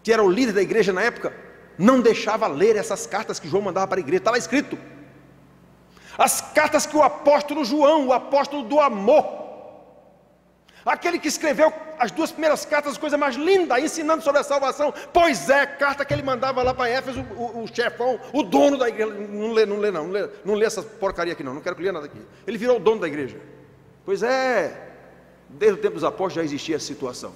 que era o líder da igreja na época, não deixava ler essas cartas que João mandava para a igreja. Está lá escrito, as cartas que o apóstolo João, o apóstolo do amor, aquele que escreveu as 2 primeiras cartas, coisa mais linda, ensinando sobre a salvação, pois é, carta que ele mandava lá para Éfeso, o chefão, o dono da igreja, não lê essa porcaria aqui não quero que lê nada aqui, ele virou o dono da igreja. Pois é, desde o tempo dos apóstolos já existia essa situação,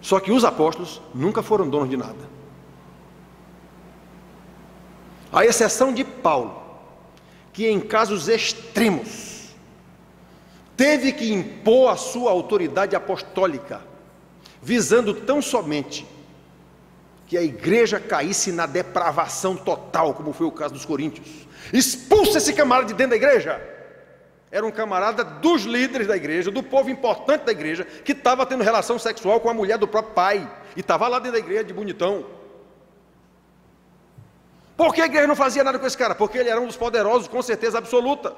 só que os apóstolos nunca foram donos de nada, à exceção de Paulo, que em casos extremos teve que impor a sua autoridade apostólica, visando tão somente que a igreja caísse na depravação total, como foi o caso dos coríntios. Expulsa esse camarada de dentro da igreja. Era um camarada dos líderes da igreja, do povo importante da igreja, que estava tendo relação sexual com a mulher do próprio pai, e estava lá dentro da igreja de bonitão. Por que a igreja não fazia nada com esse cara? Porque ele era um dos poderosos, com certeza absoluta.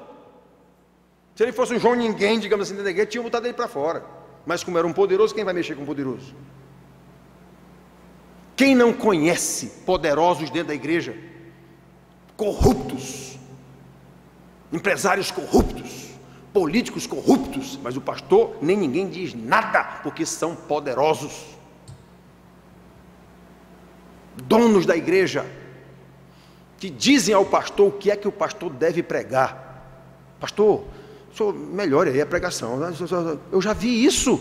Se ele fosse um João Ninguém, digamos assim, dentro da igreja, tinha botado ele para fora. Mas como era um poderoso, quem vai mexer com um poderoso? Quem não conhece poderosos dentro da igreja? Corruptos, empresários corruptos, políticos corruptos, mas o pastor nem ninguém diz nada, porque são poderosos, donos da igreja, que dizem ao pastor o que é que o pastor deve pregar. Pastor, o senhor melhore aí a pregação. Eu já vi isso.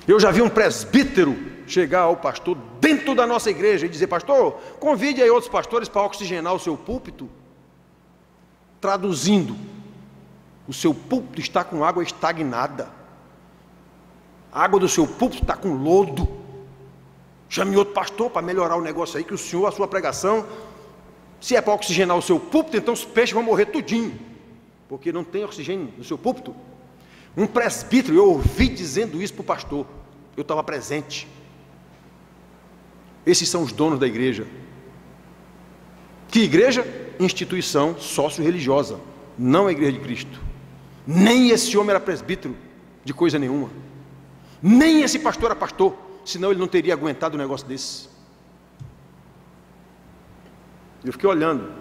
Eu já vi um presbítero chegar ao pastor dentro da nossa igreja e dizer: pastor, convide aí outros pastores para oxigenar o seu púlpito. Traduzindo, o seu púlpito está com água estagnada, a água do seu púlpito está com lodo. Chame outro pastor para melhorar o negócio aí, que o senhor, a sua pregação, se é para oxigenar o seu púlpito, então os peixes vão morrer tudinho, porque não tem oxigênio no seu púlpito. Um presbítero, eu ouvi dizendo isso para o pastor, eu estava presente. Esses são os donos da igreja. Que igreja? Instituição sócio-religiosa, não a igreja de Cristo. Nem esse homem era presbítero de coisa nenhuma, nem esse pastor era pastor, senão ele não teria aguentado um negócio desse. Eu fiquei olhando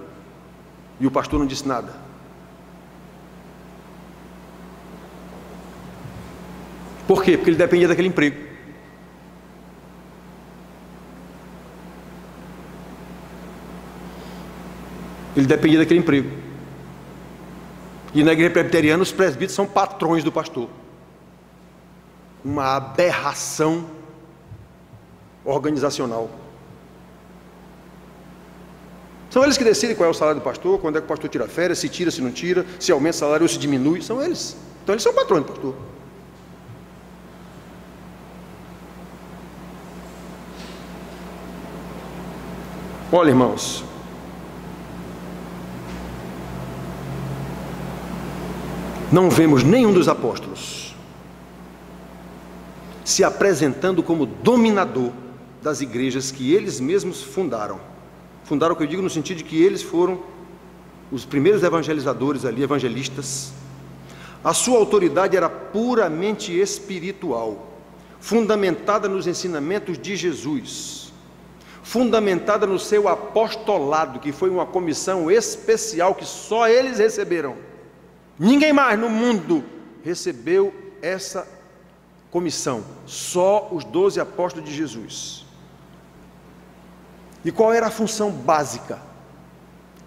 e o pastor não disse nada. Por quê? Porque ele dependia daquele emprego. Ele dependia daquele emprego. E na igreja presbiteriana os presbíteros são patrões do pastor. Uma aberração organizacional. São eles que decidem qual é o salário do pastor, quando é que o pastor tira férias, se tira, se não tira, se aumenta o salário ou se diminui. São eles. Então eles são patrões do pastor. Olha, irmãos, não vemos nenhum dos apóstolos se apresentando como dominador das igrejas que eles mesmos fundaram. Fundaram, o que eu digo no sentido de que eles foram os primeiros evangelizadores ali, evangelistas. A sua autoridade era puramente espiritual, fundamentada nos ensinamentos de Jesus, fundamentada no seu apostolado, que foi uma comissão especial que só eles receberam. Ninguém mais no mundo recebeu essa comissão, só os 12 apóstolos de Jesus. E qual era a função básica?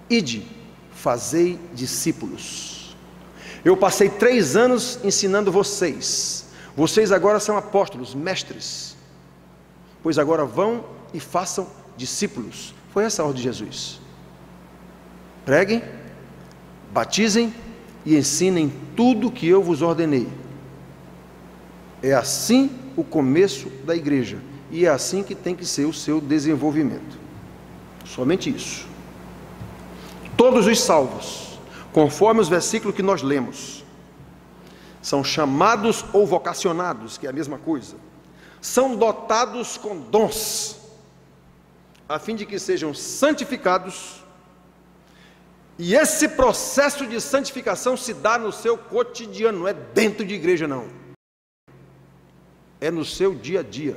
Ide, fazei discípulos. Eu passei 3 anos ensinando vocês. Vocês agora são apóstolos, mestres. Pois agora vão e façam discípulos. Foi essa a ordem de Jesus. Preguem, batizem e ensinem tudo o que eu vos ordenei. É assim o começo da igreja. E é assim que tem que ser o seu desenvolvimento. Somente isso. Todos os salvos, conforme os versículos que nós lemos, são chamados ou vocacionados, que é a mesma coisa, são dotados com dons, a fim de que sejam santificados, e esse processo de santificação se dá no seu cotidiano, não é dentro de igreja não, é no seu dia a dia.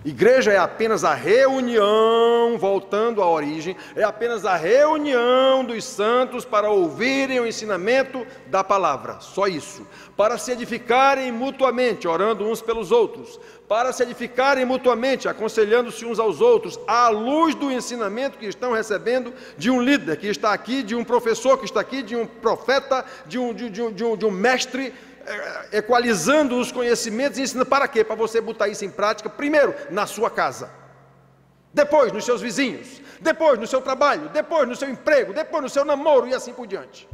Igreja é apenas a reunião, voltando à origem, é apenas a reunião dos santos para ouvirem o ensinamento da palavra, só isso. Para se edificarem mutuamente, orando uns pelos outros, para se edificarem mutuamente, aconselhando-se uns aos outros, à luz do ensinamento que estão recebendo de um líder que está aqui, de um professor que está aqui, de um profeta, de um mestre, equalizando os conhecimentos e ensinando para quê? Para você botar isso em prática, primeiro na sua casa, depois nos seus vizinhos, depois no seu trabalho, depois no seu emprego, depois no seu namoro e assim por diante.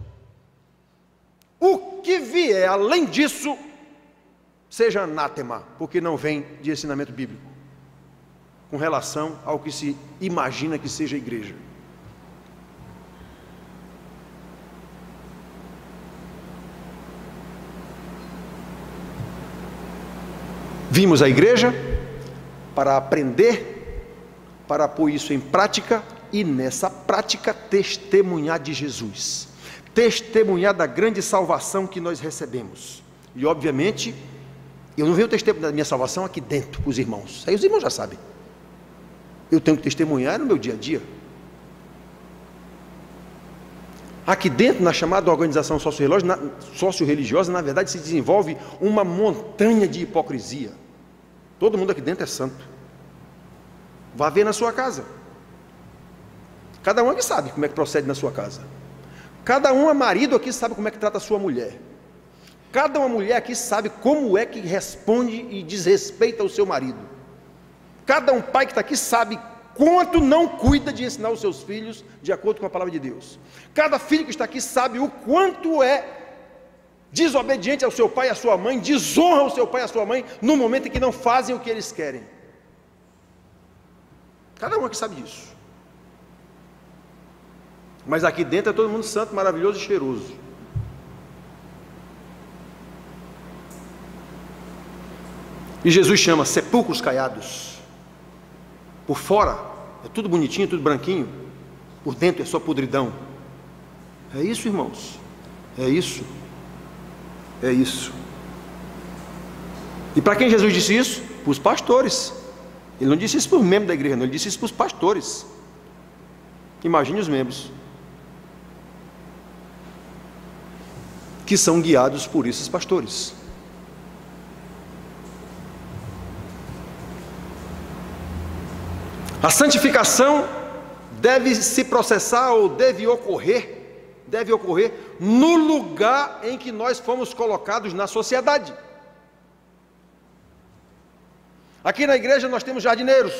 O que vier além disso, seja anátema, porque não vem de ensinamento bíblico, com relação ao que se imagina que seja a igreja. Vimos à igreja para aprender, para pôr isso em prática e nessa prática testemunhar de Jesus, testemunhar da grande salvação que nós recebemos. E obviamente, eu não venho testemunhar da minha salvação aqui dentro para os irmãos, aí os irmãos já sabem. Eu tenho que testemunhar no meu dia a dia. Aqui dentro, na chamada organização socio-religiosa, na verdade se desenvolve uma montanha de hipocrisia. Todo mundo aqui dentro é santo. Vá ver na sua casa. Cada um aqui sabe como é que procede na sua casa. Cada um marido aqui sabe como é que trata a sua mulher. Cada uma mulher aqui sabe como é que responde e desrespeita o seu marido. Cada um pai que está aqui sabe quanto não cuida de ensinar os seus filhos de acordo com a palavra de Deus. Cada filho que está aqui sabe o quanto é desobediente ao seu pai e à sua mãe, desonra o seu pai e a sua mãe no momento em que não fazem o que eles querem. Cada um aqui sabe disso. Mas aqui dentro é todo mundo santo, maravilhoso e cheiroso. E Jesus chama sepulcros caiados. Por fora é tudo bonitinho, tudo branquinho. Por dentro é só podridão. É isso, irmãos. É isso. É isso. E para quem Jesus disse isso? Para os pastores. Ele não disse isso para os membros da igreja, não. Ele disse isso para os pastores. Imagine os membros que são guiados por esses pastores. A santificação deve se processar ou deve ocorrer no lugar em que nós fomos colocados na sociedade. Aqui na igreja nós temos jardineiros,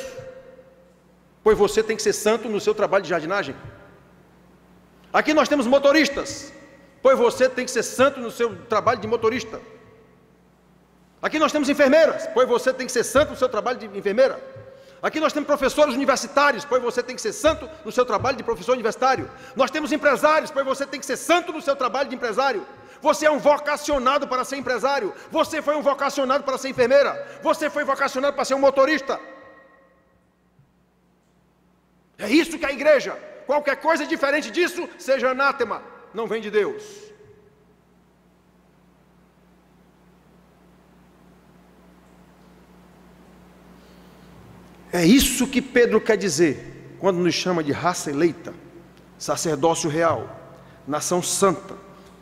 pois você tem que ser santo no seu trabalho de jardinagem. Aqui nós temos motoristas, pois você tem que ser santo no seu trabalho de motorista. Aqui nós temos enfermeiras, pois você tem que ser santo no seu trabalho de enfermeira. Aqui nós temos professores universitários, pois você tem que ser santo no seu trabalho de professor universitário. Nós temos empresários, pois você tem que ser santo no seu trabalho de empresário. Você é um vocacionado para ser empresário. Você foi um vocacionado para ser enfermeira. Você foi vocacionado para ser um motorista. É isso que é a igreja. Qualquer coisa diferente disso, seja anátema, não vem de Deus. É isso que Pedro quer dizer quando nos chama de raça eleita, sacerdócio real, nação santa,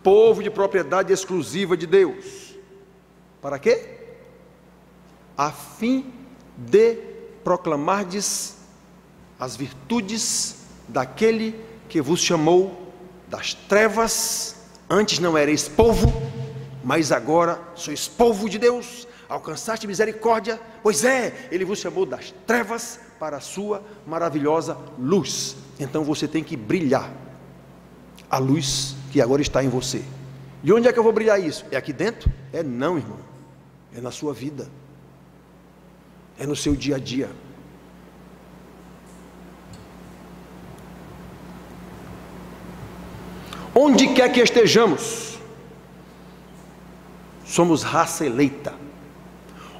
povo de propriedade exclusiva de Deus. Para quê? A fim de proclamardes as virtudes daquele que vos chamou das trevas, antes não erais povo, mas agora sois povo de Deus, alcançaste misericórdia, pois Ele vos chamou das trevas para a sua maravilhosa luz. Então você tem que brilhar a luz que agora está em você. E onde é que eu vou brilhar isso? É aqui dentro? É não, irmão, é na sua vida, é no seu dia a dia. Onde quer que estejamos, somos raça eleita.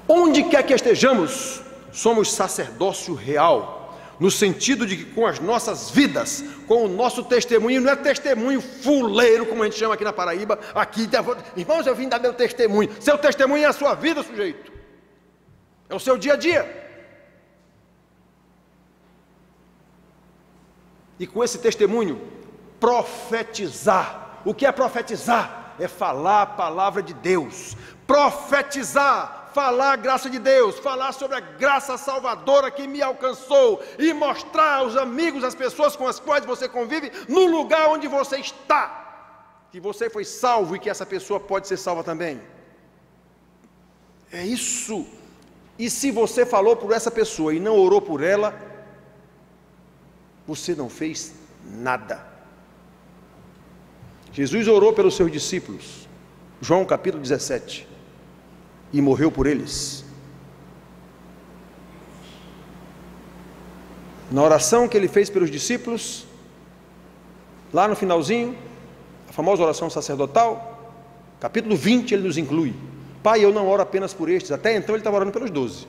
Onde quer que estejamos, somos sacerdócio real, no sentido de que com as nossas vidas, com o nosso testemunho, não é testemunho fuleiro, como a gente chama aqui na Paraíba, aqui, irmãos, eu vim dar meu testemunho. Seu testemunho é a sua vida, sujeito, é o seu dia a dia. E com esse testemunho, profetizar. O que é profetizar? É falar a palavra de Deus. Profetizar, falar a graça de Deus, falar sobre a graça salvadora que me alcançou e mostrar aos amigos, às pessoas com as quais você convive, no lugar onde você está, que você foi salvo e que essa pessoa pode ser salva também. É isso. E se você falou por essa pessoa e não orou por ela, você não fez nada. Jesus orou pelos seus discípulos, João capítulo 17, e morreu por eles. Na oração que ele fez pelos discípulos, lá no finalzinho, a famosa oração sacerdotal, capítulo 20, ele nos inclui: Pai, eu não oro apenas por estes. Até então ele estava orando pelos 12,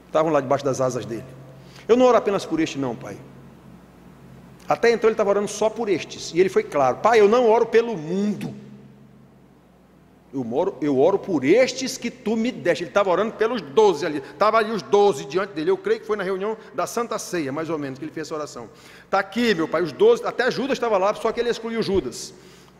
estavam lá debaixo das asas dele. Eu não oro apenas por este não, Pai. Até então ele estava orando só por estes, e ele foi claro: Pai, eu não oro pelo mundo, eu oro por estes que tu me deste. Ele estava orando pelos 12 ali, estavam ali os 12 diante dele. Eu creio que foi na reunião da Santa Ceia, mais ou menos, que ele fez essa oração. Está aqui, meu Pai, os 12, até Judas estava lá, só que ele excluiu Judas.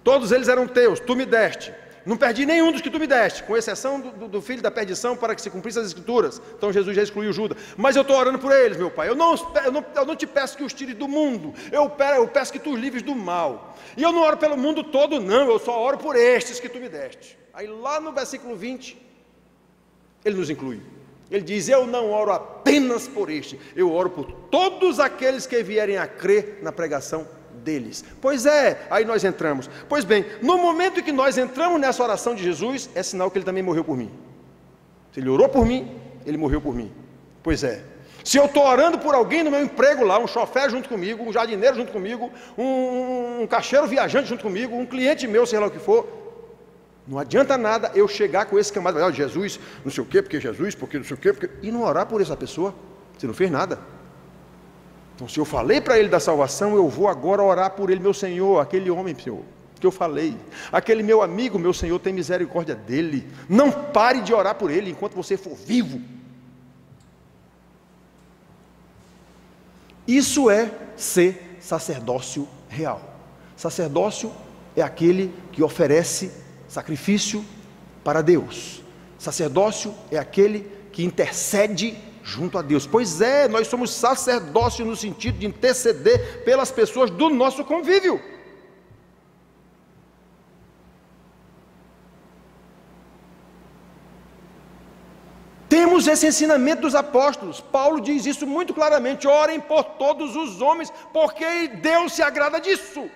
Todos eles eram teus, tu me deste. Não perdi nenhum dos que tu me deste, com exceção do filho da perdição, para que se cumprisse as escrituras. Então Jesus já excluiu Judas. Mas eu estou orando por eles, meu Pai. Eu não te peço que os tires do mundo, eu peço que tu os livres do mal. E eu não oro pelo mundo todo não, eu só oro por estes que tu me deste. Aí lá no versículo 20, ele nos inclui. Ele diz: eu não oro apenas por este, eu oro por todos aqueles que vierem a crer na pregação deles. Pois é, aí nós entramos. Pois bem, no momento em que nós entramos nessa oração de Jesus, é sinal que ele também morreu por mim. Se ele orou por mim, ele morreu por mim. Pois é, se eu estou orando por alguém no meu emprego lá, um chofer junto comigo, um jardineiro junto comigo, um caixeiro viajante junto comigo, um cliente meu, sei lá o que for, não adianta nada eu chegar com esse camarada: Jesus, não sei o quê, porque Jesus, porque não sei o quê, porque... e não orar por essa pessoa. Você não fez nada. Então, se eu falei para ele da salvação, eu vou agora orar por ele. Meu Senhor, aquele homem, Senhor, que eu falei, aquele meu amigo, meu Senhor, tem misericórdia dele. Não pare de orar por ele enquanto você for vivo. Isso é ser sacerdócio real. Sacerdócio é aquele que oferece sacrifício para Deus. Sacerdócio é aquele que intercede junto a Deus. Pois é, nós somos sacerdócio no sentido de interceder pelas pessoas do nosso convívio. Temos esse ensinamento dos apóstolos. Paulo diz isso muito claramente: orem por todos os homens, porque Deus se agrada disso.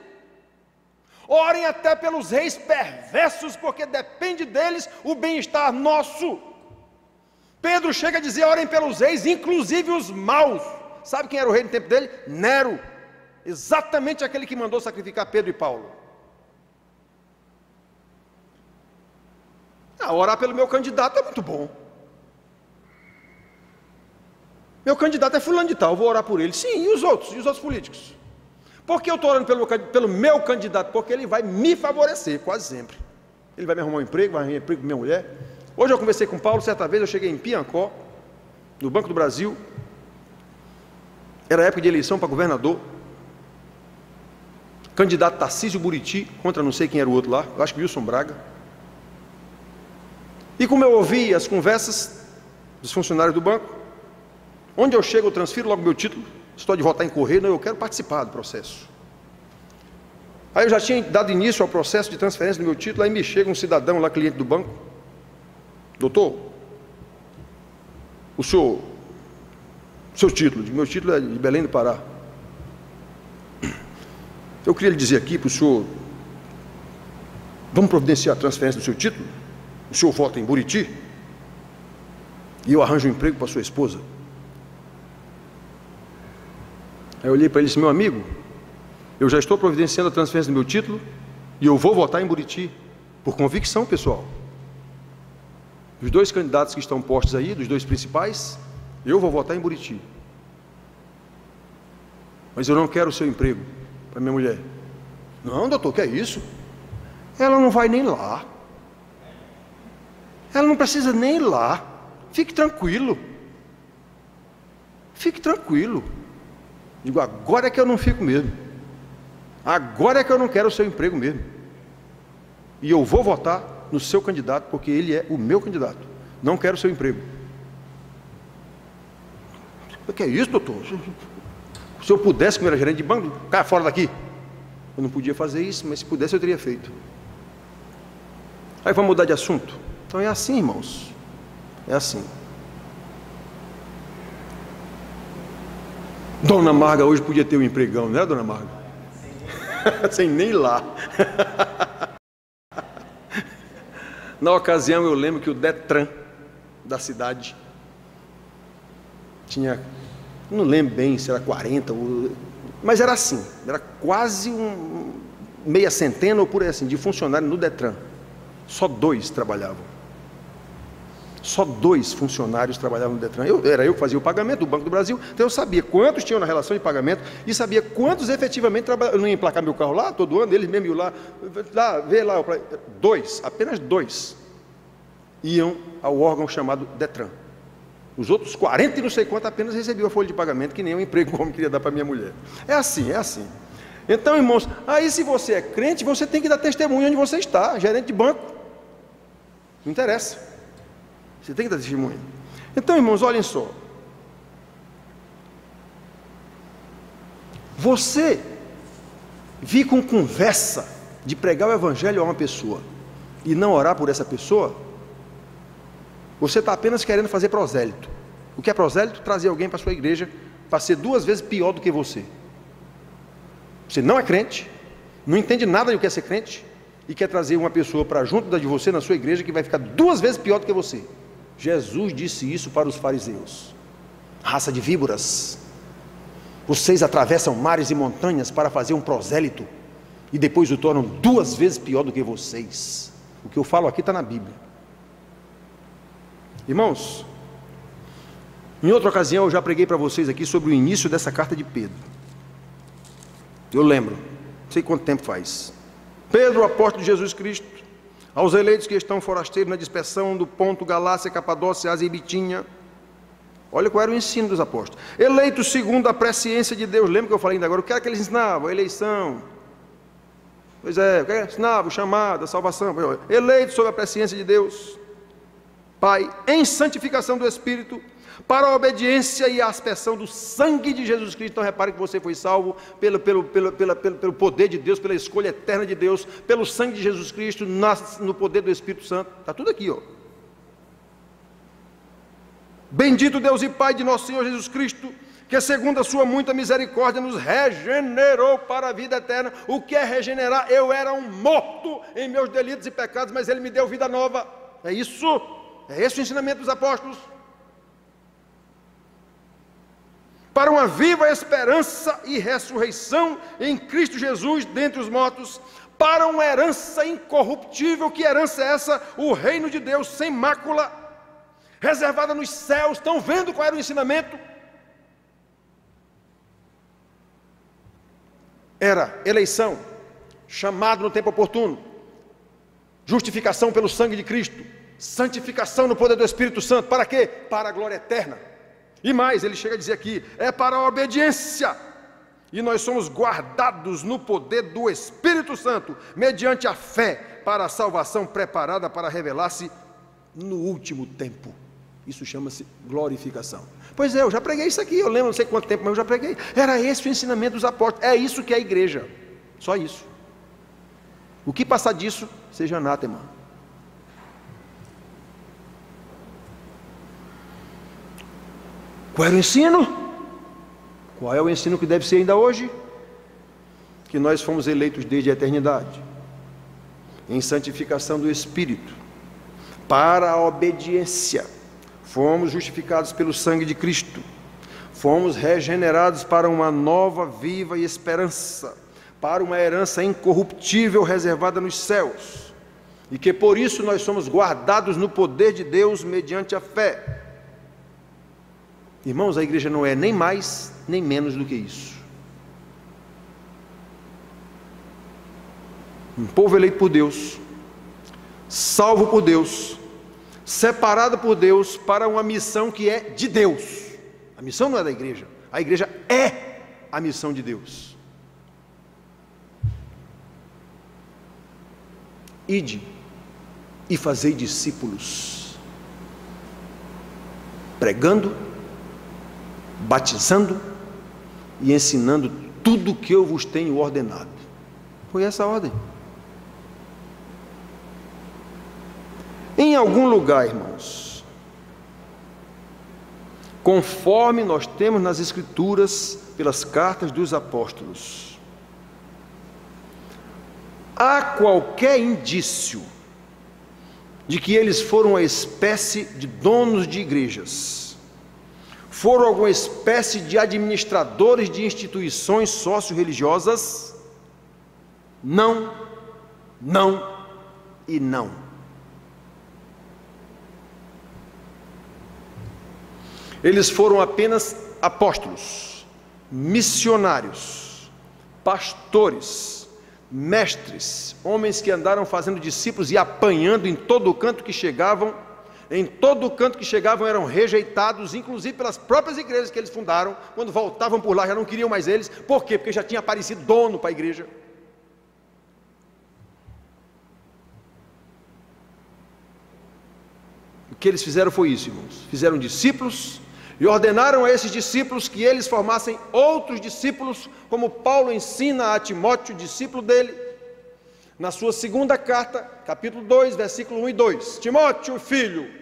Orem até pelos reis perversos, porque depende deles o bem-estar nosso. Pedro chega a dizer: orem pelos reis, inclusive os maus. Sabe quem era o rei no tempo dele? Nero, exatamente aquele que mandou sacrificar Pedro e Paulo. Orar pelo meu candidato é muito bom. Meu candidato é fulano de tal, vou orar por ele. Sim, e os outros? E os outros políticos? Por que eu estou orando pelo meu candidato? Porque ele vai me favorecer, quase sempre. Ele vai me arrumar um emprego, vai arrumar um emprego para minha mulher. Hoje eu conversei com o Paulo, certa vez eu cheguei em Piancó, no Banco do Brasil. Era época de eleição para governador. Candidato Tarcísio Buriti, contra não sei quem era o outro lá, eu acho que Wilson Braga. E como eu ouvi as conversas dos funcionários do banco, onde eu chego eu transfiro logo meu título, estou de votar em correio, não, eu quero participar do processo. Aí eu já tinha dado início ao processo de transferência do meu título, aí me chega um cidadão lá, cliente do banco: doutor, seu título. Meu título é de Belém do Pará. Eu queria lhe dizer aqui para o senhor, vamos providenciar a transferência do seu título? O senhor vota em Buriti e eu arranjo um emprego para sua esposa. Aí eu olhei para ele e disse: meu amigo, eu já estou providenciando a transferência do meu título e eu vou votar em Buriti, por convicção pessoal. Os dois candidatos que estão postos aí, dos dois principais, eu vou votar em Buriti. Mas eu não quero o seu emprego para minha mulher. Não, doutor, que é isso? Ela não vai nem lá. Ela não precisa nem ir lá. Fique tranquilo. Fique tranquilo. Digo, agora é que eu não fico mesmo. Agora é que eu não quero o seu emprego mesmo. E eu vou votar no seu candidato, porque ele é o meu candidato. Não quero o seu emprego. O que é isso, doutor? Se eu pudesse, como era gerente de banco, caia fora daqui. Eu não podia fazer isso, mas se pudesse eu teria feito. Aí vamos mudar de assunto. Então é assim, irmãos. É assim. Dona Marga hoje podia ter um empregão, não é, Dona Marga? Sem nem ir lá. Na ocasião eu lembro que o Detran da cidade tinha, não lembro bem se era 40, mas era assim, era quase meia centena ou por aí assim, de funcionários no Detran. Só 2 trabalhavam. Só 2 funcionários trabalhavam no Detran. Era eu que fazia o pagamento do Banco do Brasil, então eu sabia quantos tinham na relação de pagamento e sabia quantos efetivamente trabalhavam. Eu não ia emplacar meu carro lá todo ano, eles mesmo iam lá, ver lá. 2, apenas 2 iam ao órgão chamado Detran. Os outros 40 e não sei quanto apenas recebiam a folha de pagamento, que nem um emprego como queria dar para minha mulher. É assim, é assim. Então, irmãos, aí se você é crente, você tem que dar testemunho onde você está, gerente de banco. Não interessa. Você tem que dar testemunho. Então, irmãos, olhem só. Você vir com conversa de pregar o evangelho a uma pessoa e não orar por essa pessoa, você está apenas querendo fazer prosélito. O que é prosélito? Trazer alguém para a sua igreja para ser 2 vezes pior do que você. Você não é crente, não entende nada do que é ser crente e quer trazer uma pessoa para junto de você na sua igreja que vai ficar 2 vezes pior do que você. Jesus disse isso para os fariseus: raça de víboras, vocês atravessam mares e montanhas para fazer um prosélito e depois o tornam 2 vezes pior do que vocês. O que eu falo aqui está na Bíblia. Irmãos, em outra ocasião eu já preguei para vocês aqui sobre o início dessa carta de Pedro. Eu lembro, não sei quanto tempo faz. Pedro, apóstolo de Jesus Cristo, aos eleitos que estão forasteiros na dispersão do Ponto, Galácia, Capadócia, Ásia e Bitínia. Olha qual era o ensino dos apóstolos. Eleitos segundo a presciência de Deus. Lembra que eu falei ainda agora? O que era que eles ensinavam? A eleição. Pois é, o que ensinavam? O chamado, a salvação. Eleitos sob a presciência de Deus, Pai, em santificação do Espírito, para a obediência e a aspersão do sangue de Jesus Cristo. Então repare que você foi salvo pelo poder de Deus, pela escolha eterna de Deus, pelo sangue de Jesus Cristo, no poder do Espírito Santo. Está tudo aqui, ó. Bendito Deus e Pai de nosso Senhor Jesus Cristo, que segundo a sua muita misericórdia nos regenerou para a vida eterna. O que é regenerar? Eu era um morto em meus delitos e pecados, mas Ele me deu vida nova. É isso, é esse o ensinamento dos apóstolos. Para uma viva esperança e ressurreição em Cristo Jesus dentre os mortos, para uma herança incorruptível. Que herança é essa? O reino de Deus sem mácula, reservada nos céus. Estão vendo qual era o ensinamento? Era eleição, chamado no tempo oportuno, justificação pelo sangue de Cristo, santificação no poder do Espírito Santo. Para quê? Para a glória eterna. E mais, ele chega a dizer aqui, é para a obediência, e nós somos guardados no poder do Espírito Santo, mediante a fé, para a salvação preparada para revelar-se no último tempo. Isso chama-se glorificação. Pois é, eu já preguei isso aqui, eu lembro, não sei quanto tempo, mas eu já preguei. Era esse o ensinamento dos apóstolos. É isso que é a igreja, só isso. O que passar disso, seja anátema. Qual era o ensino? Qual é o ensino que deve ser ainda hoje? Que nós fomos eleitos desde a eternidade, em santificação do Espírito, para a obediência. Fomos justificados pelo sangue de Cristo. Fomos regenerados para uma nova, viva esperança, para uma herança incorruptível reservada nos céus, e que por isso nós somos guardados no poder de Deus mediante a fé. Irmãos, a igreja não é nem mais nem menos do que isso. Um povo eleito por Deus, salvo por Deus, separado por Deus para uma missão que é de Deus. A missão não é da igreja, a igreja é a missão de Deus. Ide e fazei discípulos, pregando, batizando e ensinando tudo o que eu vos tenho ordenado. Foi essa a ordem. Em algum lugar, irmãos, conforme nós temos nas Escrituras, pelas cartas dos apóstolos, há qualquer indício de que eles foram uma espécie de donos de igrejas, foram alguma espécie de administradores de instituições socio-religiosas? Não, não e não. Eles foram apenas apóstolos, missionários, pastores, mestres, homens que andaram fazendo discípulos e apanhando em todo canto que chegavam. Em todo canto que chegavam eram rejeitados, inclusive pelas próprias igrejas que eles fundaram. Quando voltavam por lá já não queriam mais eles. Por quê? Porque já tinha aparecido dono para a igreja. O que eles fizeram foi isso, irmãos. Fizeram discípulos e ordenaram a esses discípulos que eles formassem outros discípulos, como Paulo ensina a Timóteo, discípulo dele, na sua segunda carta, capítulo 2, versículo 1 e 2. Timóteo, filho,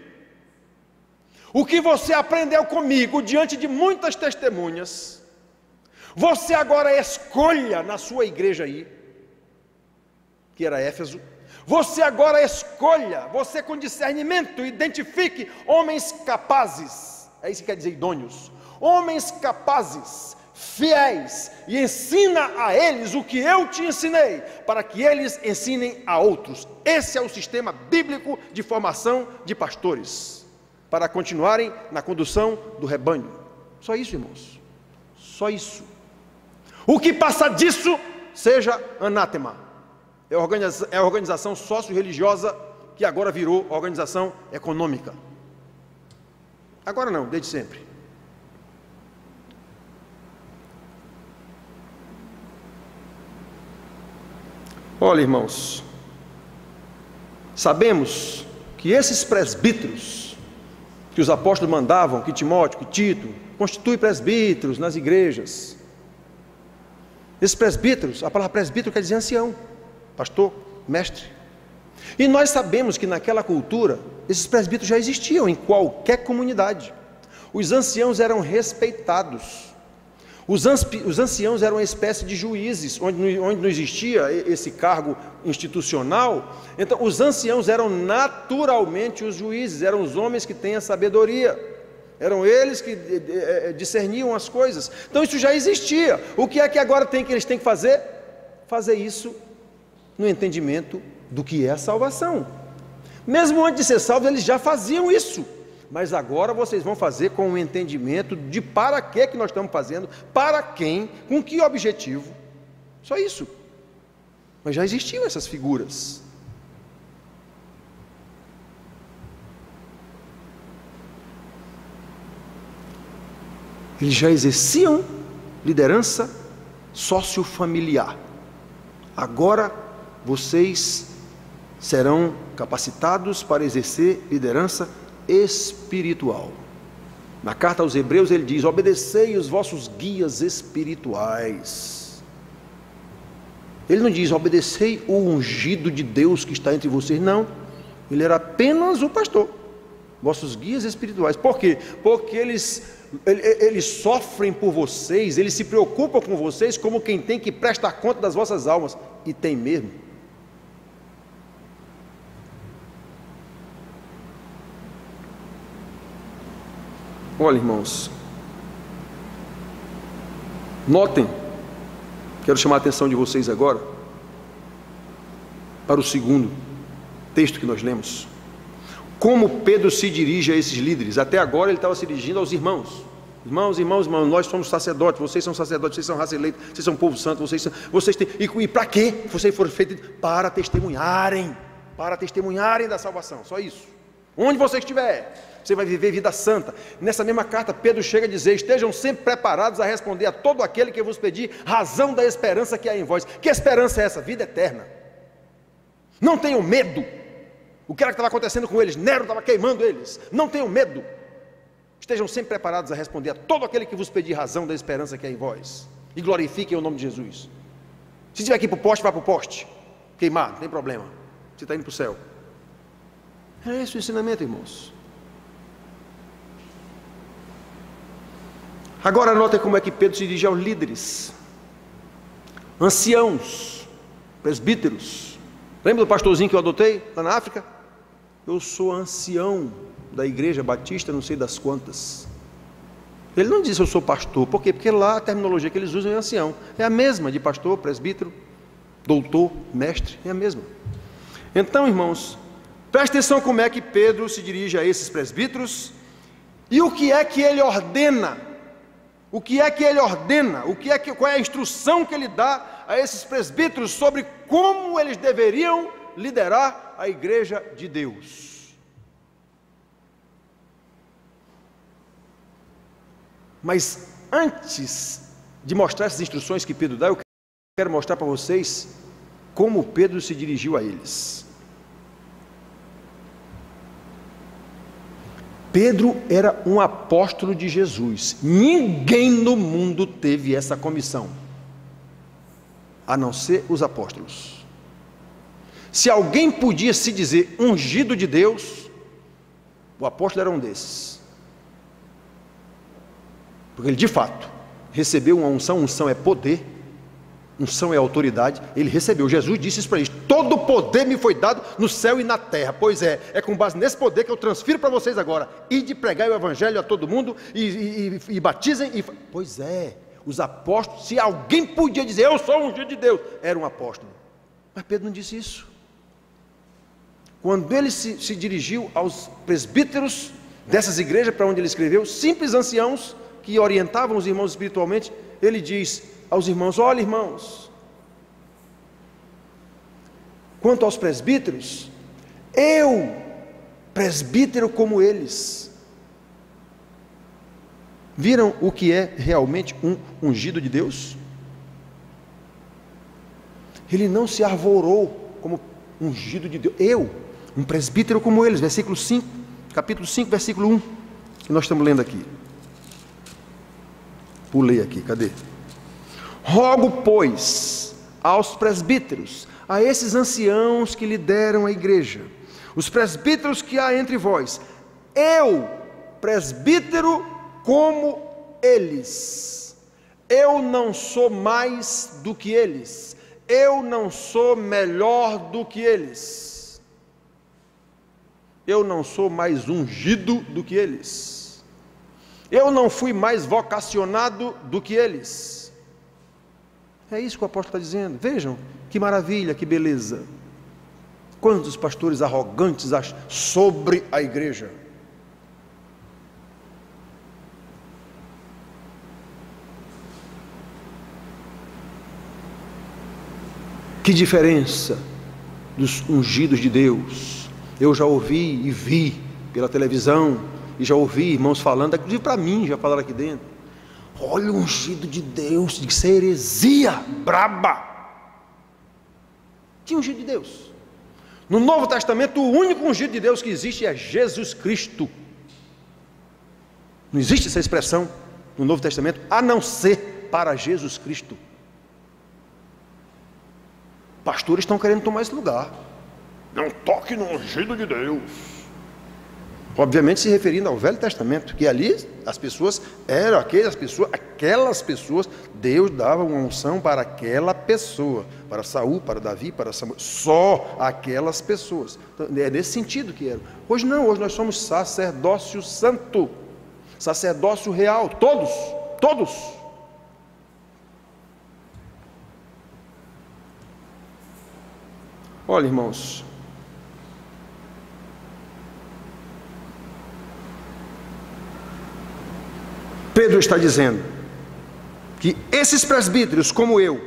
o que você aprendeu comigo diante de muitas testemunhas, você agora escolha na sua igreja aí, que era Éfeso, você agora escolha, você com discernimento, identifique homens capazes, é isso que quer dizer idôneos, homens capazes, fiéis, e ensina a eles o que eu te ensinei, para que eles ensinem a outros. Esse é o sistema bíblico de formação de pastores, para continuarem na condução do rebanho. Só isso, irmãos, só isso. O que passa disso, seja anátema. É a organização socio-religiosa que agora virou organização econômica. Agora não, desde sempre. Olha, irmãos, sabemos que esses presbíteros que os apóstolos mandavam, que Timóteo, que Tito, constituem presbíteros nas igrejas. Esses presbíteros, a palavra presbítero quer dizer ancião, pastor, mestre. E nós sabemos que naquela cultura, esses presbíteros já existiam em qualquer comunidade. Os anciãos eram respeitados. Os anciãos eram uma espécie de juízes, onde não existia esse cargo institucional. Então, os anciãos eram naturalmente os juízes, eram os homens que têm a sabedoria, eram eles que discerniam as coisas. Então, isso já existia. O que é que agora eles têm que fazer? Fazer isso no entendimento do que é a salvação. Mesmo antes de ser salvos, eles já faziam isso. Mas agora vocês vão fazer com o entendimento de para que nós estamos fazendo, para quem, com que objetivo. Só isso. Mas já existiam essas figuras. Eles já exerciam liderança sociofamiliar. Agora vocês serão capacitados para exercer liderança espiritual. Na carta aos Hebreus ele diz: obedecei os vossos guias espirituais. Ele não diz, obedecei o ungido de Deus que está entre vocês, não. Ele era apenas o pastor, vossos guias espirituais. Por quê? Porque eles sofrem por vocês, eles se preocupam com vocês como quem tem que prestar conta das vossas almas, e tem mesmo. Olha, irmãos, notem, quero chamar a atenção de vocês agora para o segundo texto que nós lemos. Como Pedro se dirige a esses líderes. Até agora ele estava se dirigindo aos irmãos. Irmãos, nós somos sacerdotes, vocês são sacerdotes, vocês são raça eleita, vocês são povo santo, vocês têm. E para quê? Vocês foram feitos para testemunharem da salvação, só isso. Onde você estiver, você vai viver vida santa. Nessa mesma carta, Pedro chega a dizer: estejam sempre preparados a responder a todo aquele que vos pedir razão da esperança que há em vós. Que esperança é essa? Vida eterna. Não tenham medo. O que era que estava acontecendo com eles? Nero estava queimando eles. Não tenham medo. Estejam sempre preparados a responder a todo aquele que vos pedir razão da esperança que há em vós. E glorifiquem o nome de Jesus. Se tiver que ir para o poste, vá para o poste. Queimar, não tem problema. Você está indo para o céu. É esse o ensinamento, irmãos. Agora notem como é que Pedro se dirige aos líderes, anciãos, presbíteros. Lembra do pastorzinho que eu adotei lá na África? Eu sou ancião da igreja batista, não sei das quantas. Ele não diz eu sou pastor. Por quê? Porque lá a terminologia que eles usam é ancião. É a mesma de pastor, presbítero, doutor, mestre, é a mesma. Então, irmãos, preste atenção como é que Pedro se dirige a esses presbíteros e o que é que ele ordena. O que é que ele ordena? Qual é a instrução que ele dá a esses presbíteros sobre como eles deveriam liderar a igreja de Deus? Mas antes de mostrar essas instruções que Pedro dá, eu quero mostrar para vocês como Pedro se dirigiu a eles. Pedro era um apóstolo de Jesus. Ninguém no mundo teve essa comissão, a não ser os apóstolos. Se alguém podia se dizer ungido de Deus, o apóstolo era um desses. Porque ele de fato recebeu uma unção. Unção é poder, unção é autoridade. Ele recebeu, Jesus disse isso para eles: todo poder me foi dado no céu e na terra. Pois é com base nesse poder que eu transfiro para vocês agora. E de pregar o evangelho a todo mundo e batizem. Pois é, os apóstolos, se alguém podia dizer eu sou ungido de Deus, era um apóstolo. Mas Pedro não disse isso. Quando ele se dirigiu aos presbíteros dessas igrejas para onde ele escreveu, simples anciãos que orientavam os irmãos espiritualmente, ele diz aos irmãos: olha, irmãos, quanto aos presbíteros, eu, presbítero como eles. Viram o que é realmente um ungido de Deus? Ele não se arvorou como ungido de Deus. Eu, um presbítero como eles, versículo 5, capítulo 5, versículo 1, que nós estamos lendo aqui. Pulei aqui, cadê? Rogo, pois, aos presbíteros, a esses anciãos que lideram a igreja, os presbíteros que há entre vós, eu, presbítero como eles, eu não sou mais do que eles, eu não sou melhor do que eles, eu não sou mais ungido do que eles, eu não fui mais vocacionado do que eles. É isso que o apóstolo está dizendo. Vejam que maravilha, que beleza. Quantos pastores arrogantes sobre a igreja. Que diferença dos ungidos de Deus. Eu já ouvi e vi pela televisão, e já ouvi irmãos falando, inclusive para mim, já falaram aqui dentro: olha o ungido de Deus, de ser heresia braba. Que ungido de Deus? No Novo Testamento, o único ungido de Deus que existe é Jesus Cristo. Não existe essa expressão no Novo Testamento, a não ser para Jesus Cristo. Pastores estão querendo tomar esse lugar. Não toque no ungido de Deus. Obviamente se referindo ao Velho Testamento, que ali as pessoas eram aquelas pessoas, Deus dava uma unção para aquela pessoa, para Saul, para Davi, para Samuel, só aquelas pessoas. Então, é nesse sentido que era. Hoje não, hoje nós somos sacerdócio santo, sacerdócio real, todos. Olha, irmãos, Pedro está dizendo que esses presbíteros, como eu,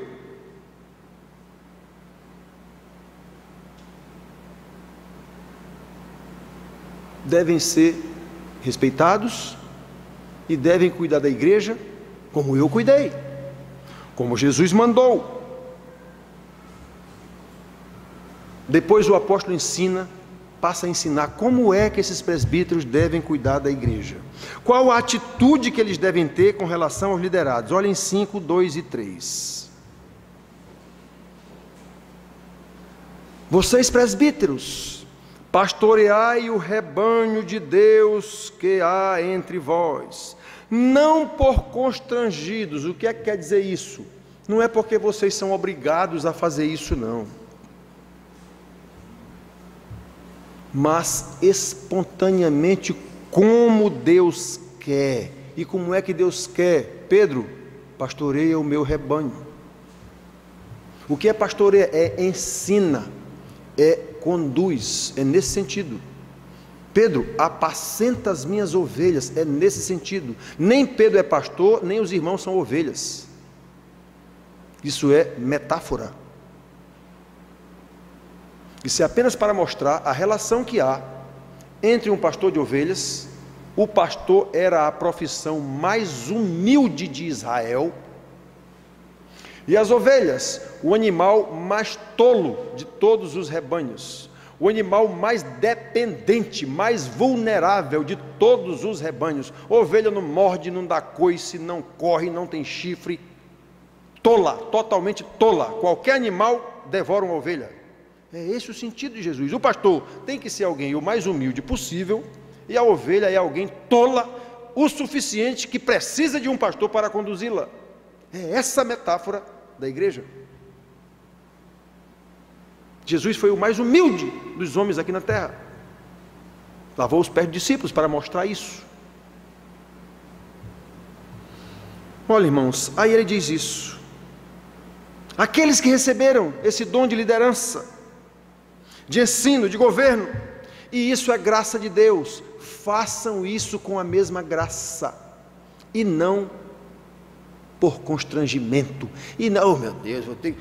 devem ser respeitados e devem cuidar da igreja como eu cuidei, como Jesus mandou. Depois o apóstolo passa a ensinar como é que esses presbíteros devem cuidar da igreja. Qual a atitude que eles devem ter com relação aos liderados? Olhem 5, 2 e 3. Vocês presbíteros, pastoreai o rebanho de Deus que há entre vós, não por constrangidos. O que é que quer dizer isso? Não é porque vocês são obrigados a fazer isso, não. Mas espontaneamente, como Deus quer. E como é que Deus quer? Pedro, pastoreia o meu rebanho. O que é pastoreia? É ensina, é conduz, é nesse sentido. Pedro, apacenta as minhas ovelhas, é nesse sentido. Nem Pedro é pastor, nem os irmãos são ovelhas. Isso é metáfora. Isso é apenas para mostrar a relação que há entre um pastor de ovelhas. O pastor era a profissão mais humilde de Israel, e as ovelhas, o animal mais tolo de todos os rebanhos, o animal mais dependente, mais vulnerável de todos os rebanhos. Ovelha não morde, não dá coice, não corre, não tem chifre, tola, totalmente tola. Qualquer animal devora uma ovelha. É esse o sentido de Jesus. O pastor tem que ser alguém o mais humilde possível, e a ovelha é alguém tola o suficiente que precisa de um pastor para conduzi-la. É essa a metáfora da igreja. Jesus foi o mais humilde dos homens aqui na terra. Lavou os pés dos discípulos para mostrar isso. Olha, irmãos, aí ele diz isso. Aqueles que receberam esse dom de liderança, de ensino, de governo, e isso é graça de Deus, façam isso com a mesma graça, e não por constrangimento, e não, oh, meu Deus, eu tenho...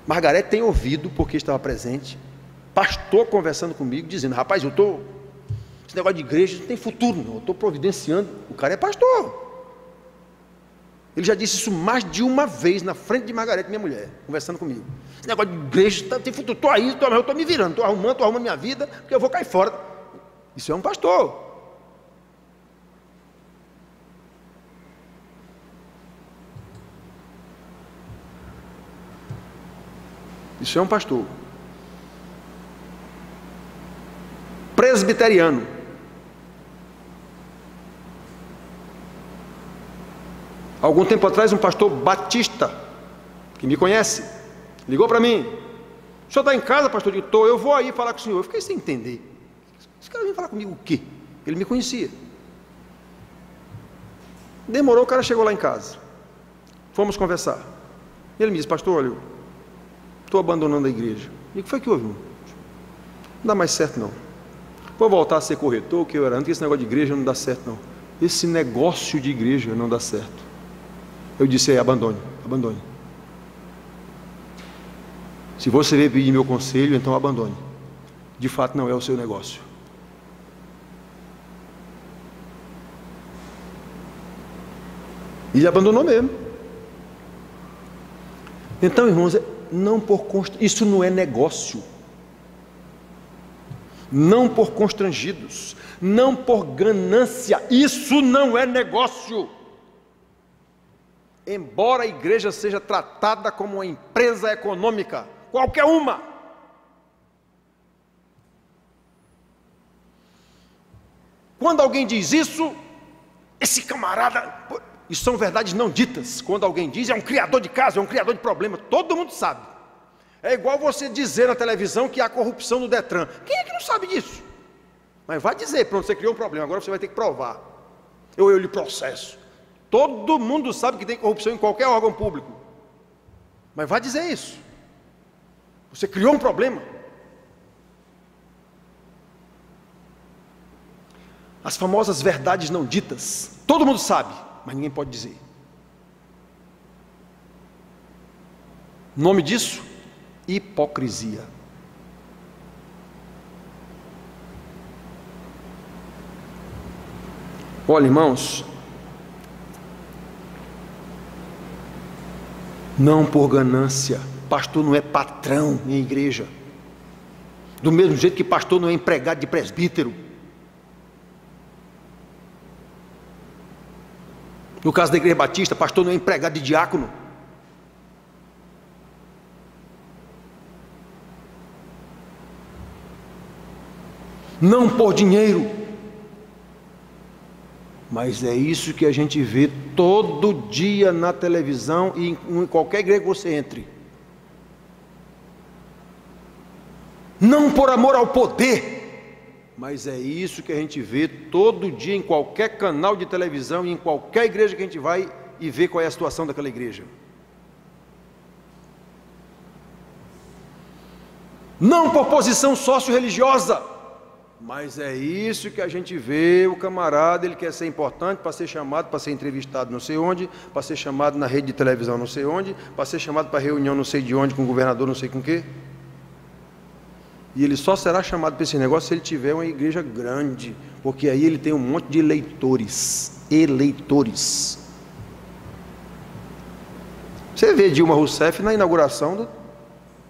Margarete tem ouvido, porque estava presente, pastor conversando comigo, dizendo, rapaz, esse negócio de igreja não tem futuro não, eu estou providenciando, o cara é pastor. Ele já disse isso mais de uma vez na frente de Margarete, minha mulher, conversando comigo. Esse negócio de igreja tem futuro, estou aí, eu estou me virando, estou arrumando minha vida, porque eu vou cair fora. Isso é um pastor. Isso é um pastor. Presbiteriano. Algum tempo atrás, um pastor batista, que me conhece, ligou para mim. O senhor está em casa, pastor? Eu estou, eu vou aí falar com o senhor. Eu fiquei sem entender. Esse cara veio falar comigo o quê? Ele me conhecia. Demorou, o cara chegou lá em casa. Fomos conversar. Ele me disse, pastor, olha, estou abandonando a igreja. E o que foi que houve? Não dá mais certo não. Vou voltar a ser corretor, que eu era antes, esse negócio de igreja não dá certo não. Esse negócio de igreja não dá certo. Eu disse, abandone. Se você veio pedir meu conselho, então abandone. De fato não é o seu negócio. E ele abandonou mesmo. Então, irmãos, isso não é negócio. Não por constrangidos, não por ganância, isso não é negócio. embora a igreja seja tratada como uma empresa econômica, qualquer uma. Quando alguém diz isso, esse camarada, isso são verdades não ditas. Quando alguém diz, é um criador de casos, é um criador de problemas, todo mundo sabe. É igual você dizer na televisão que há corrupção no Detran. Quem é que não sabe disso? Mas vai dizer, pronto, você criou um problema, agora você vai ter que provar. Eu lhe processo. Todo mundo sabe que tem corrupção em qualquer órgão público. Mas vai dizer isso. Você criou um problema. As famosas verdades não ditas. Todo mundo sabe, mas ninguém pode dizer. O nome disso? Hipocrisia. Olha, irmãos, não por ganância. Pastor não é patrão em igreja. Do mesmo jeito que pastor não é empregado de presbítero. No caso da igreja batista, pastor não é empregado de diácono. Não por dinheiro. Mas é isso que a gente vê todo dia na televisão e em qualquer igreja que você entre. Não por amor ao poder, mas é isso que a gente vê todo dia em qualquer canal de televisão e em qualquer igreja que a gente vai e vê qual é a situação daquela igreja. Não por posição socio-religiosa, mas é isso que a gente vê, o camarada, ele quer ser importante para ser chamado, para ser entrevistado não sei onde, para ser chamado na rede de televisão não sei onde, para ser chamado para reunião não sei de onde, com o governador não sei com quê. E ele só será chamado para esse negócio se ele tiver uma igreja grande, porque aí ele tem um monte de eleitores. Você vê Dilma Rousseff na inauguração do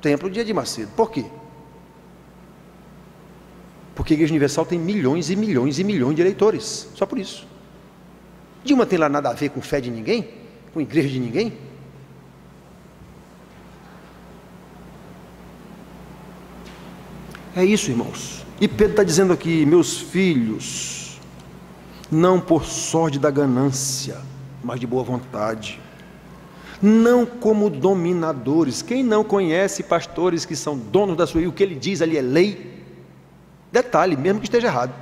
templo de Edir Macedo. Por quê? Porque a Igreja Universal tem milhões e milhões e milhões de eleitores, só por isso. Dilma tem lá nada a ver com fé de ninguém? Com igreja de ninguém? É isso, irmãos. E Pedro está dizendo aqui, meus filhos, não por sorte da ganância, mas de boa vontade, não como dominadores. Quem não conhece pastores que são donos da sua vida, o que ele diz ali é lei? Detalhe, mesmo que esteja errado.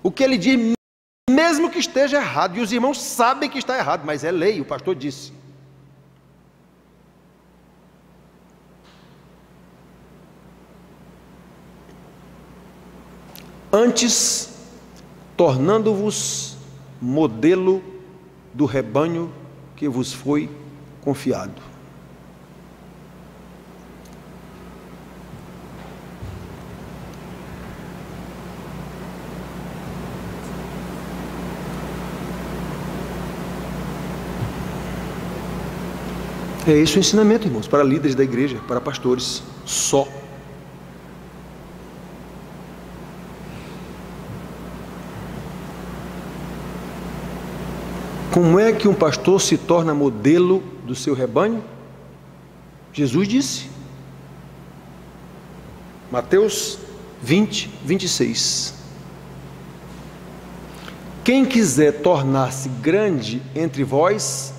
O que ele diz, mesmo que esteja errado, e os irmãos sabem que está errado, mas é lei, o pastor disse. Antes, tornando-vos modelo do rebanho que vos foi confiado. É esse o ensinamento, irmãos, para líderes da igreja, para pastores, só. Como é que um pastor se torna modelo do seu rebanho? Jesus disse, Mateus 20, 26. Quem quiser tornar-se grande entre vós,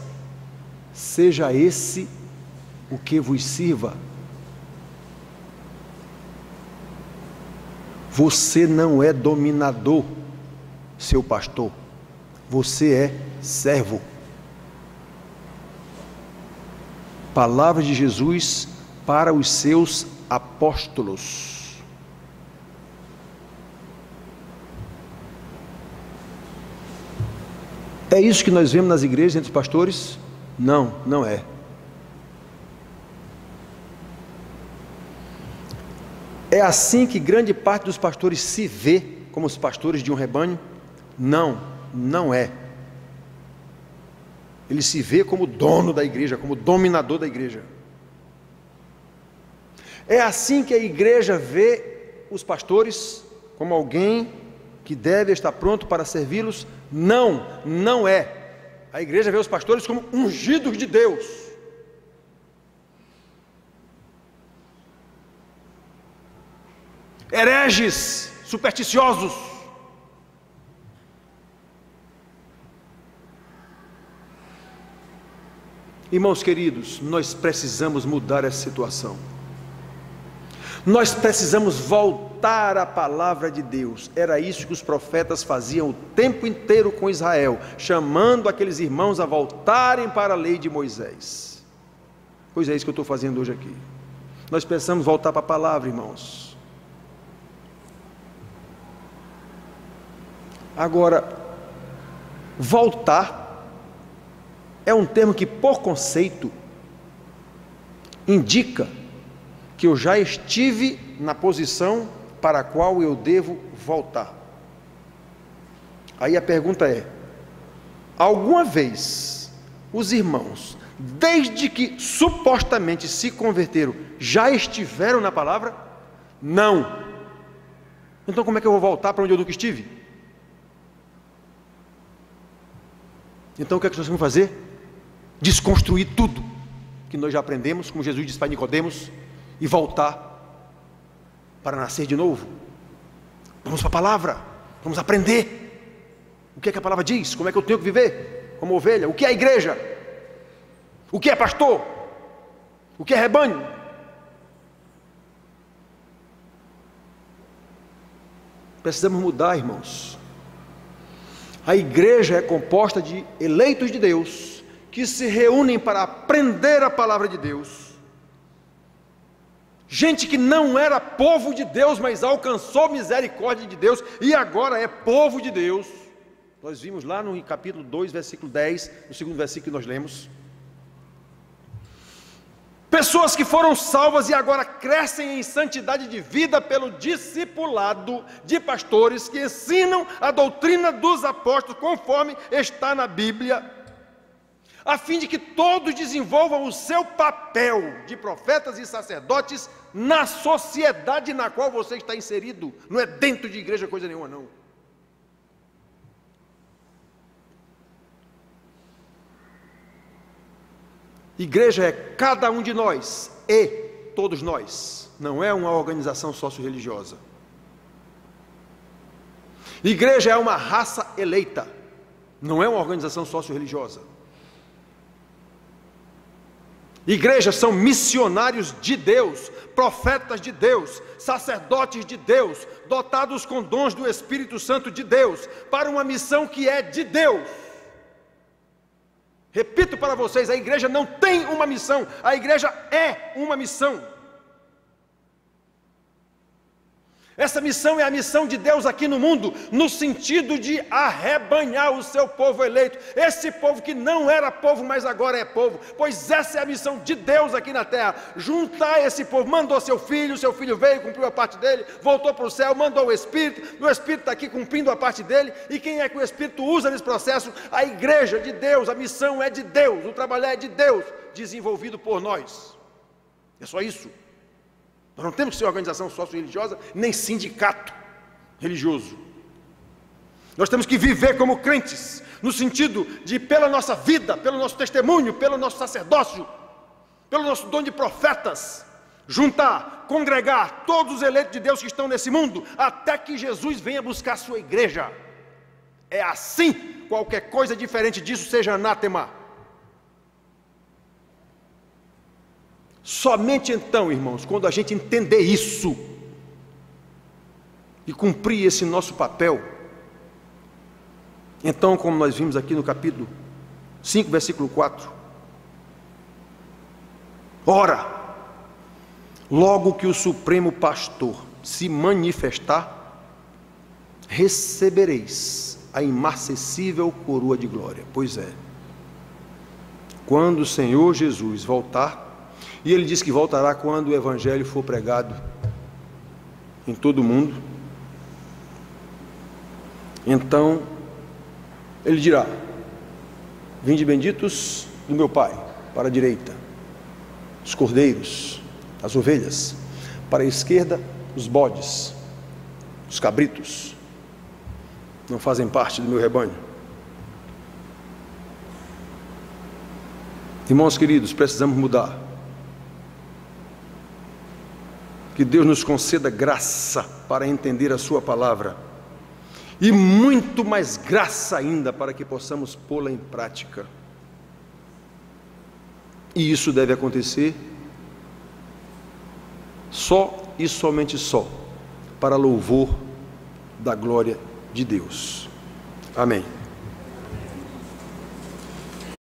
seja esse o que vos sirva. Você não é dominador, seu pastor. Você é servo. Palavra de Jesus para os seus apóstolos. É isso que nós vemos nas igrejas entre os pastores? Não, não é. É assim que grande parte dos pastores se vê como os pastores de um rebanho? Não, não é. Ele se vê como dono da igreja, como dominador da igreja. É assim que a igreja vê os pastores, como alguém que deve estar pronto para servi-los? Não, não é. A igreja vê os pastores como ungidos de Deus. Hereges, supersticiosos. Irmãos queridos, nós precisamos mudar essa situação. Nós precisamos voltar à palavra de Deus. Era isso que os profetas faziam o tempo inteiro com Israel, chamando aqueles irmãos a voltarem para a lei de Moisés. Pois é isso que eu estou fazendo hoje aqui. Nós precisamos voltar para a palavra, irmãos. Agora, voltar é um termo que, por conceito, indica que eu já estive na posição para a qual eu devo voltar. Aí a pergunta é: alguma vez os irmãos, desde que supostamente se converteram, já estiveram na palavra? Não. Então como é que eu vou voltar para onde eu nunca estive? Então o que é que nós vamos fazer? Desconstruir tudo que nós já aprendemos, como Jesus disse para Nicodemos, e voltar para nascer de novo. Vamos para a palavra, vamos aprender o que é que a palavra diz, como é que eu tenho que viver como ovelha, o que é a igreja, o que é pastor, o que é rebanho. Precisamos mudar, irmãos. A igreja é composta de eleitos de Deus que se reúnem para aprender a palavra de Deus. Gente que não era povo de Deus, mas alcançou misericórdia de Deus e agora é povo de Deus. Nós vimos lá no capítulo 2, versículo 10, no segundo versículo que nós lemos. Pessoas que foram salvas e agora crescem em santidade de vida pelo discipulado de pastores que ensinam a doutrina dos apóstolos conforme está na Bíblia, a fim de que todos desenvolvam o seu papel de profetas e sacerdotes na sociedade na qual você está inserido. Não é dentro de igreja coisa nenhuma, não. Igreja é cada um de nós e todos nós, não é uma organização socio-religiosa. Igreja é uma raça eleita, não é uma organização socio-religiosa. Igrejas são missionários de Deus, profetas de Deus, sacerdotes de Deus, dotados com dons do Espírito Santo de Deus, para uma missão que é de Deus. Repito para vocês, a igreja não tem uma missão, a igreja é uma missão. Essa missão é a missão de Deus aqui no mundo, no sentido de arrebanhar o seu povo eleito, esse povo que não era povo, mas agora é povo, pois essa é a missão de Deus aqui na terra, juntar esse povo. Mandou seu filho veio, cumpriu a parte dele, voltou para o céu, mandou o Espírito está aqui cumprindo a parte dele, e quem é que o Espírito usa nesse processo? A igreja de Deus, a missão é de Deus, o trabalho é de Deus, desenvolvido por nós, é só isso. Nós não temos que ser organização socio-religiosa, nem sindicato religioso. Nós temos que viver como crentes, no sentido de, pela nossa vida, pelo nosso testemunho, pelo nosso sacerdócio, pelo nosso dom de profetas, juntar, congregar todos os eleitos de Deus que estão nesse mundo, até que Jesus venha buscar a sua igreja. É assim, qualquer coisa diferente disso seja anátema. Somente então, irmãos, quando a gente entender isso e cumprir esse nosso papel, então, como nós vimos aqui no capítulo 5, versículo 4, ora, logo que o Supremo Pastor se manifestar, recebereis a imarcessível coroa de glória. Pois é, quando o Senhor Jesus voltar, e ele diz que voltará quando o evangelho for pregado em todo o mundo, então ele dirá: vinde benditos do meu Pai, para a direita os cordeiros, as ovelhas, para a esquerda os bodes, os cabritos, não fazem parte do meu rebanho. Irmãos queridos, precisamos mudar. Que Deus nos conceda graça para entender a sua palavra, e muito mais graça ainda para que possamos pô-la em prática. E isso deve acontecer só e somente só para louvor da glória de Deus. Amém.